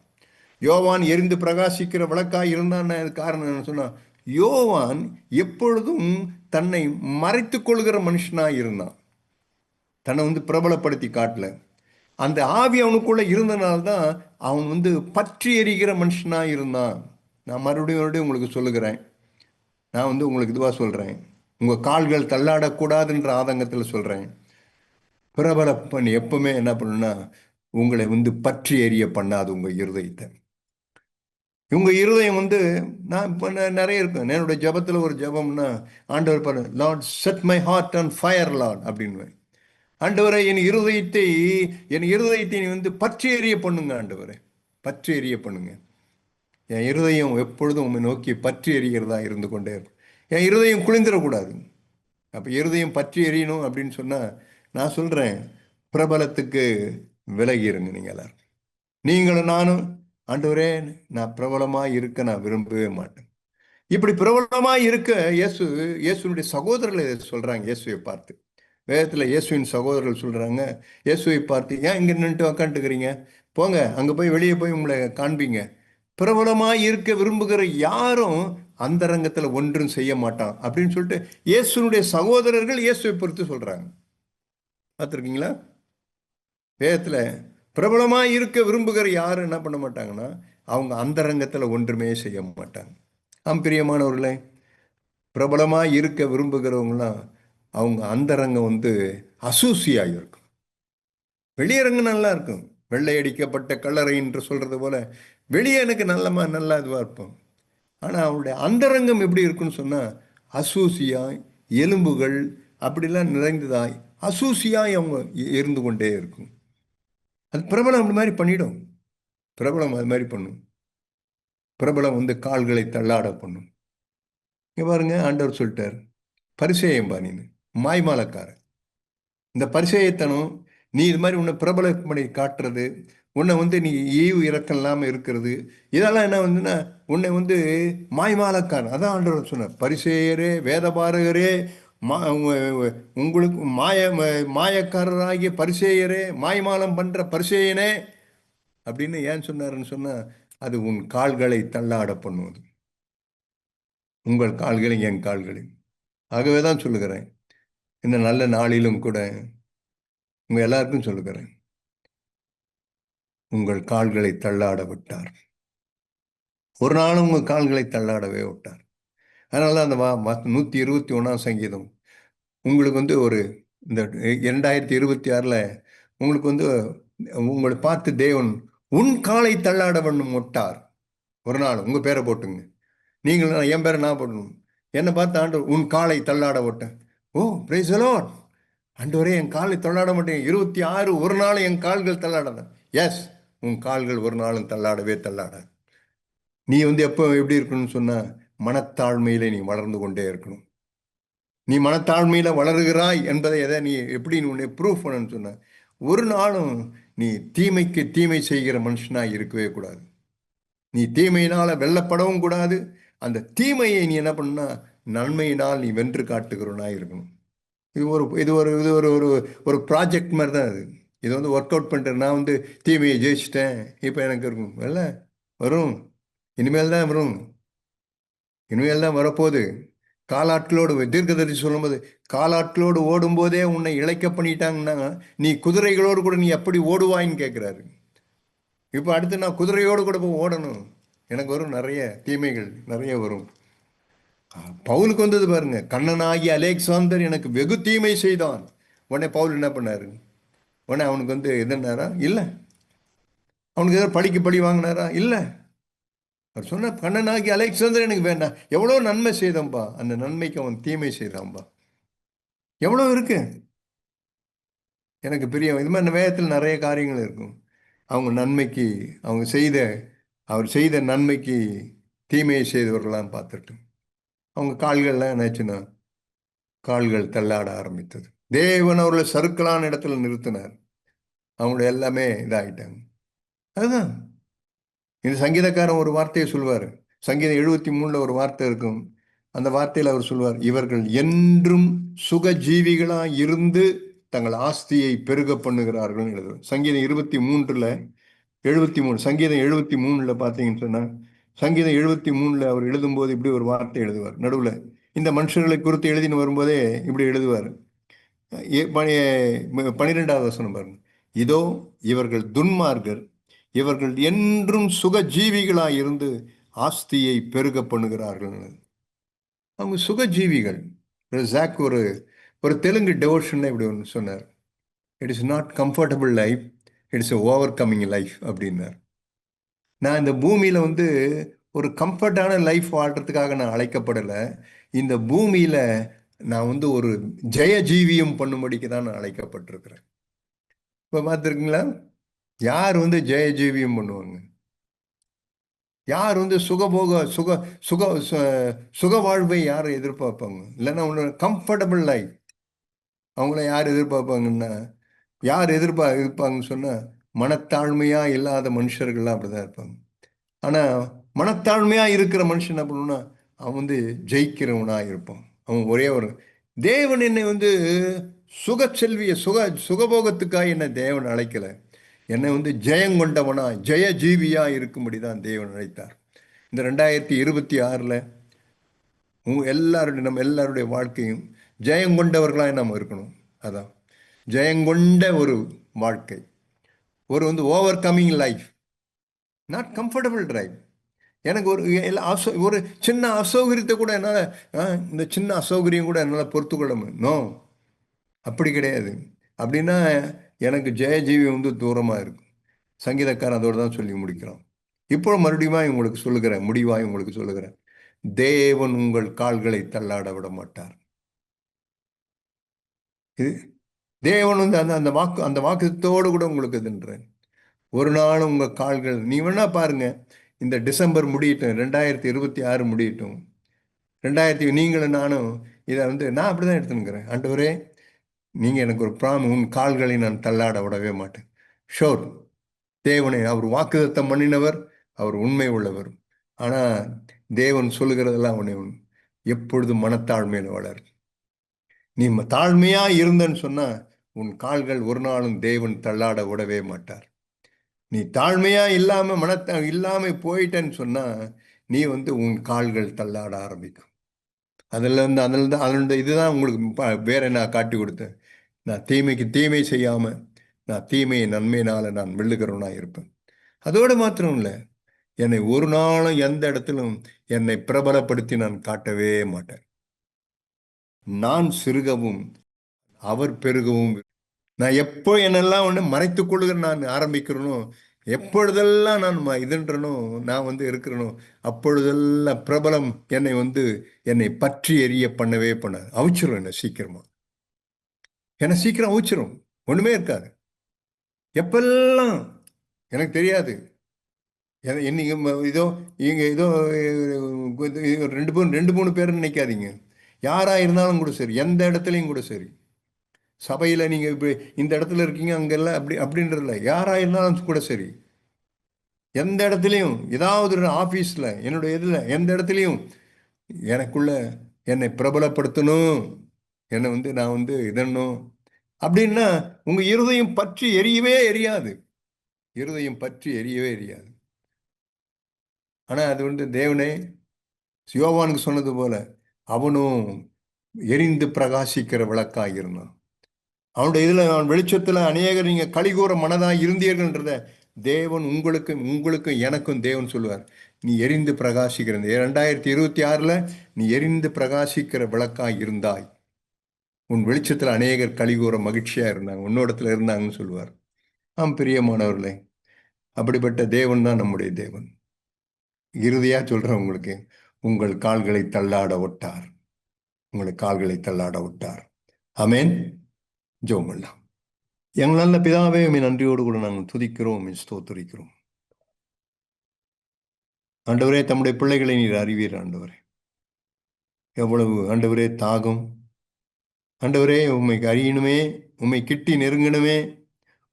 யோவான் எரிந்து பிரகாசிக்கிற விளக்காக இருந்தான்னு காரணம் என்ன சொன்னா, யோவான் எப்பொழுதும் தன்னை மறைத்து கொள்கிற மனுஷனாக இருந்தான். தன்னை வந்து பிரபலப்படுத்தி காட்டல. அந்த ஆவி அவனுக்குள்ள இருந்தனால்தான் அவன் வந்து பற்றி எரிகிற மனுஷனாக இருந்தான். நான் மறுபடியும் உங்களுக்கு சொல்லுகிறேன். நான் வந்து உங்களுக்கு இதுவாக சொல்றேன். உங்க கால்கள் தள்ளாடக்கூடாதுன்ற ஆதங்கத்தில் சொல்றேன். பிரபலப்பன் எப்பவுமே என்ன பண்ணுன்னா, உங்களை வந்து பற்றி எரிய பண்ணாது உங்க இருதயத்தை. உங்க இருதயம் வந்து, நான் இப்போ நிறைய இருக்கும் என்னுடைய ஜபத்தில் ஒரு ஜபம்னா, ஆண்டவர் பாரு, Lord set my heart on fire Lord அப்படின்னு. ஆண்டவரை என் இருதயத்தை நீ வந்து பற்றி எரிய பண்ணுங்க ஆண்டவரை, பற்றி எரிய பண்ணுங்க. என் இருதயம் எப்பொழுதும் உண்மை நோக்கி பற்றி எரிகிறதா இருந்து கொண்டே இருக்கும். என் இருதயம் குளிந்துடக்கூடாது. அப்போ இருதயம் பற்றி எரியணும் அப்படின்னு சொன்னால், நான் சொல்கிறேன், பிரபலத்துக்கு விலகி இருங்க நீங்கள் எல்லாரும். நீங்களும் நானும், ஆண்டவரே நான் பிரபலமாக இருக்க நான் விரும்பவே மாட்டேன். இப்படி பிரபலமாக இருக்க இயேசுனுடைய சகோதரர்கள் இதை சொல்கிறாங்க. இயேசுவை பார்த்து வேதத்தில் இயேசுவின் சகோதரர்கள் சொல்கிறாங்க, இயேசுவை பார்த்து, ஏன் இங்கே நின்றுட்டு உக்காந்துக்கிறீங்க, போங்க அங்கே போய் வெளியே போய் உங்களை காண்பீங்க. பிரபலமாக இருக்க விரும்புகிற யாரும் அந்த ரங்கத்தில் ஒன்றும் செய்ய மாட்டான் அப்படின்னு சொல்லிட்டு இயேசுனுடைய சகோதரர்கள் இயேசுவை பொறுத்து சொல்கிறாங்க. பார்த்துருக்கீங்களா? வேதத்தில் பிரபலமாக இருக்க விரும்புகிற யாரும் என்ன பண்ண மாட்டாங்கன்னா அவங்க அந்தரங்கத்தில் ஒன்றுமே செய்ய மாட்டாங்க. பிரியமானவர்களே, பிரபலமாக இருக்க விரும்புகிறவங்களாம் அவங்க அந்தரங்கம் அசூசியாக இருக்கும். வெளியரங்கு நல்லா இருக்கும், வெள்ளை அடிக்கப்பட்ட கல்லறை என்று சொல்றது போல வெளியே எனக்கு நல்லா இதுவாக இருப்போம். ஆனால் அவனுடைய அந்தரங்கம் எப்படி இருக்குன்னு சொன்னால் அசூசியாய், எலும்புகள் அப்படிலாம் நிறைந்ததாய் அசூசியாய் அவங்க இருந்து கொண்டே இருக்கும். அது பிரபலம் அப்படி மாதிரி பண்ணிடும். பிரபலம் அது மாதிரி பண்ணும். பிரபலம் கால்களை தள்ளாட பண்ணும். இங்க பாருங்க, ஆண்டவர் சொல்லிட்டார், பரிசேயம் பாணின்னு மாய்மாலக்காரன். இந்த பரிசேயத்தனம், நீ இது மாதிரி உன்னை பிரபலம் பண்ணி காட்டுறது, உன்னை நீ ஈவு இறக்கம் இல்லாமல் இருக்கிறது, இதெல்லாம் என்ன உன்னை மாய்மாலக்காரன். அதான் ஆண்டவர் சொன்னார், பரிசேயரே, வேதபாரகரே, உங்களுக்கு மாயக்காரராகிய பரிசேயரே, மாய்மாலம் பண்ற பரிசேயனே அப்படின்னு ஏன் சொன்னாருன்னு சொன்னா, அது உன் கால்களை தள்ளாட பண்ணுவது. உங்கள் கால்களை என் கால்களை. ஆகவே தான் சொல்லுகிறேன், இந்த நல்ல நாளிலும் கூட உங்க எல்லாருக்கும் சொல்லுகிறேன், உங்கள் கால்களை தள்ளாட விட்டார். ஒரு நாளும் உங்கள் கால்களை தள்ளாடவே விட்டார். அதனால அந்த 121ஆம் சங்கீதம் உங்களுக்கு ஒரு இந்த 2026 உங்களுக்கு உங்களை பார்த்து தேவன் உன் காலை தள்ளாட பண்ணும் விட்டார். ஒரு நாள் உங்க பேரை போட்டுங்க, நீங்கள் என் பேரை நான் போடணும். என்னை பார்த்து ஆண்டவர் உன் காலை தள்ளாட விட்டேன். ஓ பிரைஸ் தி லார்ட். ஆண்டவரே, என் காலை தள்ளாட மாட்டேன். 26 ஒரு நாள் என் கால்கள் தள்ளாடாத. எஸ், உன் கால்கள் ஒரு நாளும் தள்ளாடவே தள்ளாட. நீ எப்போ எப்படி இருக்கணும்னு சொன்னா, மனத்தாழ்மையில நீ வளர்ந்து கொண்டே இருக்கணும். நீ மனத்தாழ்மையில வளருகிறாய் என்பதை எதை நீ எப்படி உன்னை ப்ரூவ் பண்ணணும்னு சொன்ன, ஒரு நாளும் நீ தீமைக்கு தீமை செய்கிற மனுஷனா இருக்கவே கூடாது. நீ தீமையினால வெல்லப்படவும் கூடாது. அந்த தீமையை நீ என்ன பண்ணா, நன்மையினால் நீ வென்று காட்டுகிறவனா இருக்கணும். இது ஒரு இது ஒரு இது ஒரு ஒரு ஒரு ப்ராஜெக்ட் மாதிரி தான். இது ஒர்க் அவுட் பண்ணிட்டேன். நான் தீமையை ஜெயிச்சிட்டேன், இப்போ எனக்கு இருக்கும் இல்ல, வரும். இனிமேல் தான் வரும், இனிமேல் தான் வரப்போகுது. காலாட்களோடு தீர்க்கதரிசி சொல்லும்போது, காலாட்களோடு ஓடும்போதே உன்னை இழைக்க பண்ணிட்டாங்கன்னா நீ குதிரைகளோடு கூட நீ எப்படி ஓடுவாயின்னு கேட்குறாரு. இப்போ அடுத்து நான் குதிரையோடு கூட போய் ஓடணும், எனக்கு வரும் நிறைய தீமைகள், நிறைய வரும். பவுலுக்கு வந்தது பாருங்க, கண்ணனாகி அலெக்சாந்தர் எனக்கு வெகு தீமை செய்தான். உடனே பவுல் என்ன பண்ணாரு? உடனே அவனுக்கு எதுனாரா? இல்லை. அவனுக்கு ஏதோ படிக்க படி வாங்கினாரா? இல்லை. அவர் சொன்ன, கண்ணனாகி அலெக்சாந்தர் எனக்கு வேண்டாம், எவ்வளோ நன்மை செய்தம்பா, அந்த நன்மைக்கு அவன் தீமை செய்தான்பா. எவ்வளோ இருக்கு எனக்கு பிரியம். இது மாதிரி வேதத்தில் நிறைய காரியங்கள் இருக்கும். அவங்க நன்மைக்கு, அவர் செய்த நன்மைக்கு தீமையை செய்தவர்களாம் பார்த்துட்டு அவங்க கால்கள்லாம் என்னாச்சுன்னா கால்கள் தள்ளாட ஆரம்பித்தது. தேவன் அவர்களை சறுக்கலான இடத்துல நிறுத்தினார். அவங்களுடைய எல்லாமே இதாகிட்டாங்க. அதுதான் இந்த சங்கீதக்காரன் ஒரு வார்த்தையை சொல்வார். சங்கீதம் 73 ஒரு வார்த்தை இருக்கும். அந்த வார்த்தையில் அவர் சொல்வார், இவர்கள் என்றும் சுகஜீவிகளாக இருந்து தங்கள் ஆஸ்தியை பெருக பண்ணுகிறார்கள் எழுதுவார். சங்கீதம் 73 சங்கீதம் 73 பார்த்தீங்கன்னு சொன்னால், சங்கீதம் 73 அவர் எழுதும்போது இப்படி ஒரு வார்த்தை எழுதுவார். நடுவில் இந்த மனுஷர்களை குறித்து எழுதின்னு வரும்போதே இப்படி எழுதுவார். 12வது வசனம் பாருங்க, இதோ இவர்கள் துன்மார்கர், இவர்கள் என்றும் சுகஜீவிகளாக இருந்து ஆஸ்தியை பெருக பண்ணுகிறார்கள். அவங்க சுகஜீவிகள். ஜாக் ஒரு தெலுங்கு டெவோஷன் இப்படி ஒன்று சொன்னார், it is not comfortable life, it's over coming life அப்படின்னார். நான் இந்த பூமியில் ஒரு கம்ஃபர்டான லைஃப் வாழ்கிறதுக்காக நான் அழைக்கப்படலை. இந்த பூமியில் நான் ஒரு ஜெயஜீவியம் பண்ணும்படிக்கு தான் நான் அழைக்கப்பட்டிருக்கிறேன். இப்போ பார்த்துருக்கீங்களா, யார் ஜெயஜீவியம் பண்ணுவாங்க? யார் சுகபோக சுக சுக சுக வாழ்வை யார் எதிர்பார்ப்பாங்க? இல்லைன்னா ஒன்று கம்ஃபர்டபுள் லைஃப் அவங்கள யார் எதிர்பார்ப்பாங்கன்னா, யார் இருப்பாங்கன்னு சொன்னால், மனத்தாழ்மையாக இல்லாத மனுஷர்கள்லாம் அப்படி தான் இருப்பாங்க. ஆனால் மனத்தாழ்மையாக இருக்கிற மனுஷன் என்ன பண்ணுன்னா, அவன் ஜெயிக்கிறவனாக இருப்பான். அவன் ஒரே ஒரு, தேவன் என்னை சுகச்செல்விய சுகபோகத்துக்காக என்னை தேவன் அழைக்கலை. என்னை ஜெயங்கொண்டவனா ஜெயஜீவியா இருக்கும்படி தான் தேவன் அழைத்தார். இந்த 2026 நம்ம எல்லாருடைய வாழ்க்கையும் ஜெயங்கொண்டவர்களாக நம்ம இருக்கணும். அதான் ஜெயங்கொண்ட ஒரு வாழ்க்கை. ஒரு over coming life, not comfortable drive. எனக்கு ஒரு சின்ன அசௌகரியத்தை கூட என்னால், இந்த சின்ன அசௌகரியம் கூட என்னால் பொறுத்துக்கொள்ள முடியும். நோ, அப்படி கிடையாது. அப்படின்னா எனக்கு ஜெயஜீவி தூரமாக இருக்கும். சங்கீதக்காரன் அதோடு தான் சொல்லி முடிக்கிறான். இப்போ மறுபடியும் உங்களுக்கு சொல்லுகிறேன், முடிவாய் உங்களுக்கு சொல்லுகிறேன், தேவன் உங்கள் கால்களை தள்ளாட விட மாட்டார். இது தேவன் அந்த வாக்கு, அந்த வாக்குத்தோடு கூட உங்களுக்கு இதுன்றேன். ஒரு நாள் உங்கள் கால்கள், நீ வேணா பாருங்க, இந்த டிசம்பர் முடியட்டும், 2026 முடியட்டும், நீங்களும் நானும் இதை நான் அப்படிதான் எடுத்துனுக்கிறேன். ஆண்டவரே, நீங்க எனக்கு ஒரு உன் கால்களை நான் தள்ளாட விடவே மாட்டேன். ஷோர், தேவனை அவர் வாக்குத்தத்தம் பண்ணினவர், அவர் உண்மை உள்ளவர். ஆனா தேவன் சொல்லுகிறதெல்லாம் அவனை எப்பொழுதும் மனத்தாழ்மையில வளர். நீ தாழ்மையா இருந்தன்னு சொன்னா உன் கால்கள் ஒரு நாளும் தேவன் தள்ளாட விடவே மாட்டார். நீ தாழ்மையா இல்லாம இல்லாம போயிட்டேன்னு சொன்னா நீ உன் கால்கள் தள்ளாட ஆரம்பிக்கும். அதனுடைய இதுதான் உங்களுக்கு வேற நான் காட்டி கொடுத்தேன். நான் தீமைக்கு தீமை செய்யாம நான் தீமையை நன்மையினால நான் வெல்லுகிறவனா இருப்பேன். அதோடு மாத்திரம் இல்லை, என்னை ஒரு நாளும் எந்த இடத்திலும் என்னை பிரபலப்படுத்தி நான் காட்டவே மாட்டேன். நான் சிறுகவும் அவர் பெருகவும். நான் எப்போ என்னெல்லாம் மறைத்துக் கொள்ளுகிற நான் ஆரம்பிக்கிறனோ, எப்பொழுதெல்லாம் நான் இதுன்றனோ, நான் இருக்கிறனோ, அப்பொழுதெல்லாம் பிரபலம் என்னை என்னை பற்றி எரிய பண்ணவே பண்ணாது. அவிச்சிரும் என்ன சீக்கிரமா, என்ன சீக்கிரம் அவிச்சிரும், ஒண்ணுமே இருக்காது. எப்பெல்லாம் எனக்கு தெரியாது, இன்னைக்கு இதோ இங்க ஏதோ ரெண்டு மூணு பேர் நினைக்காதீங்க. யாரா இருந்தாலும் கூட சரி, எந்த இடத்துலையும் கூட சரி, சபையில் நீங்கள் இப்போ இந்த இடத்துல இருக்கீங்க அங்கெல்லாம் அப்படின்றதில்ல, யாராக இருந்தாலும் கூட சரி, எந்த இடத்துலையும், ஏதாவது ஒரு ஆஃபீஸில், என்னுடைய இதில், எந்த இடத்துலையும் எனக்குள்ள என்னை பிரபலப்படுத்தணும், என்னை நான் இதன்னும் அப்படின்னா உங்கள் இருதயம் பற்றி எரியவே எரியாது. இருதயம் பற்றி எரியவே எரியாது. ஆனால் அது தேவனே யோவானுக்கு சொன்னது போல அவனும் எரிந்து பிரகாசிக்கிற விளக்காக இருந்தான். அவனுடைய இதில் அவன் வெளிச்சத்தில் அநேகர் நீங்கள் கலிகூற மனதாக இருந்தீர்கள்ன்றத தேவன் உங்களுக்கும் எனக்கும் தேவன் சொல்லுவார். நீ எரிந்து பிரகாசிக்கிற 2026 நீ எரிந்து பிரகாசிக்கிற விளக்காக இருந்தாய். உன் வெளிச்சத்தில் அநேகர் கலிகூற மகிழ்ச்சியா இருந்தாங்க, உன்னோடத்துல இருந்தாங்கன்னு சொல்லுவார். பிரியமானவர்களே, அப்படிப்பட்ட தேவன் தான் நம்முடைய தேவன். இறுதியா சொல்றேன் உங்களுக்கு, உங்கள் கால்களை தள்ளாட விட்டார், உங்களை கால்களை தள்ளாட விட்டார். ஆமேன். ஜெபம் பண்ணலாம். எங்கள் நல்ல பிதாவே, நன்றியோடு கூட நாங்கள் துதிக்கிறோம், ஸ்தோத்திரிக்கிறோம். ஆண்டவரே, தம்முடைய பிள்ளைகளை நீர் அறிவீர். ஆண்டவரே, எவ்வளவு ஆண்டவரே தாகம், ஆண்டவரே உண்மை அறியணுமே, உண்மை கிட்டி நெருங்கணுமே,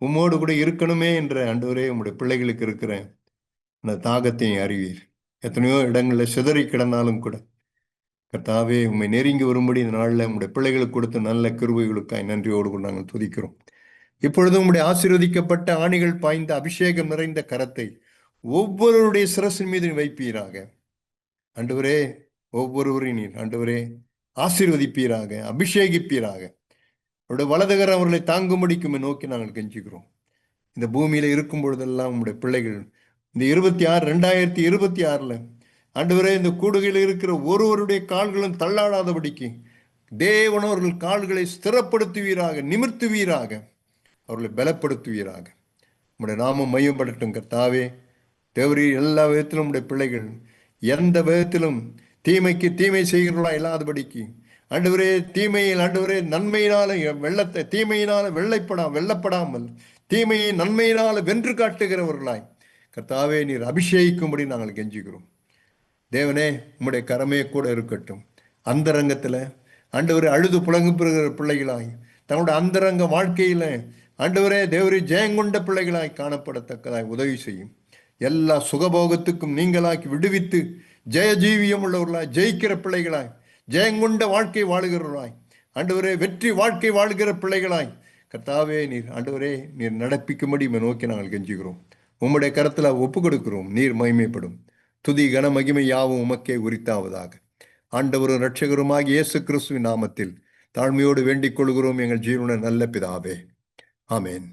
உம்மோடு கூட இருக்கணுமே என்ற ஆண்டவரே உம்முடைய பிள்ளைகளுக்கு இருக்கிற அந்த தாகத்தை அறிவீர். எத்தனையோ இடங்களில் சிதறி கிடந்தாலும் கூட கர்த்தாவே, உண்மை நெருங்கி வரும்படி இந்த நாளில் உங்களுடைய பிள்ளைகளுக்கு கொடுத்த நல்ல கிருபைகளுக்காய் நன்றியோடு கூட நாங்கள் துதிக்கிறோம். இப்பொழுதும் உங்களுடைய ஆசீர்வதிக்கப்பட்ட ஆணிகள் பாய்ந்த அபிஷேகம் நிறைந்த கரத்தை ஒவ்வொருவருடைய சிரசின் மீது வைப்பீராக. ஆண்டவரே, ஒவ்வொருவரையும் நீர் ஆண்டவரே ஆசீர்வதிப்பீராக, அபிஷேகிப்பீராக. அவருடைய வலதுகரம் அவர்களை தாங்கும்படிக்கும் நோக்கி நாங்கள் கெஞ்சுகிறோம். இந்த பூமியில இருக்கும் பொழுதெல்லாம் உங்களுடைய பிள்ளைகள் இந்த 2026 ஆண்டவரே, இந்த கூடுகையில் இருக்கிற ஒருவருடைய கால்களும் தள்ளாடாதபடிக்கு தேவனவர்கள் கால்களை ஸ்திரப்படுத்துவீராக, நிமிர்த்துவீராக, அவர்களை பலப்படுத்துவீராக. உங்களுடைய நாமம் மையப்படட்டும் கர்த்தாவே. தேவரீ, எல்லா விதத்திலும் உடைய பிள்ளைகள் எந்த விதத்திலும் தீமைக்கு தீமை செய்கிறவர்களா இல்லாதபடிக்கு ஆண்டவரே, தீமையில் ஆண்டவரே நன்மையினால தீமையினால வெல்லப்படாமல் தீமையை நன்மையினால வென்று காட்டுகிறவர்களாய் கர்த்தாவே நீர் அபிஷேகிக்கும்படி நாங்கள் கெஞ்சுகிறோம். தேவனே, உம்முடைய கரமே கூட இருக்கட்டும். அந்தரங்கத்தில் ஆண்டவரே அழுது புலங்குகிற பிள்ளைகளாய் தங்களுடைய அந்தரங்க வாழ்க்கையில ஆண்டவரே தேவரே ஜெயங்கொண்ட பிள்ளைகளாய் காணப்படத்தக்கதாய் உதவி செய்யும். எல்லா சுகபோகத்துக்கும் நீங்களாக்கி விடுவித்து ஜெயஜீவியம் உள்ளவர்களாய், ஜெயிக்கிற பிள்ளைகளாய், ஜெயங்கொண்ட வாழ்க்கை வாழுகிறவர்களாய், ஆண்டவரே வெற்றி வாழ்க்கை வாழ்கிற பிள்ளைகளாய் கர்த்தாவே நீர் ஆண்டவரே நீர் நடப்பிக்கும்படி நோக்கி நாங்கள் கெஞ்சுகிறோம். உம்முடைய கரத்தில் ஒப்பு கொடுக்கிறோம். நீர் மகிமைப்படும். துதி கன மகிமை யாவும் உமக்கே உரித்தாவதாக. ஆண்டவரும் இரட்சகருமாகிய இயேசு கிறிஸ்துவின் நாமத்தில் தாழ்மையோடு வேண்டிக் கொள்கிறோம் எங்கள் ஜீவன நல்ல பிதாவே. ஆமேன்.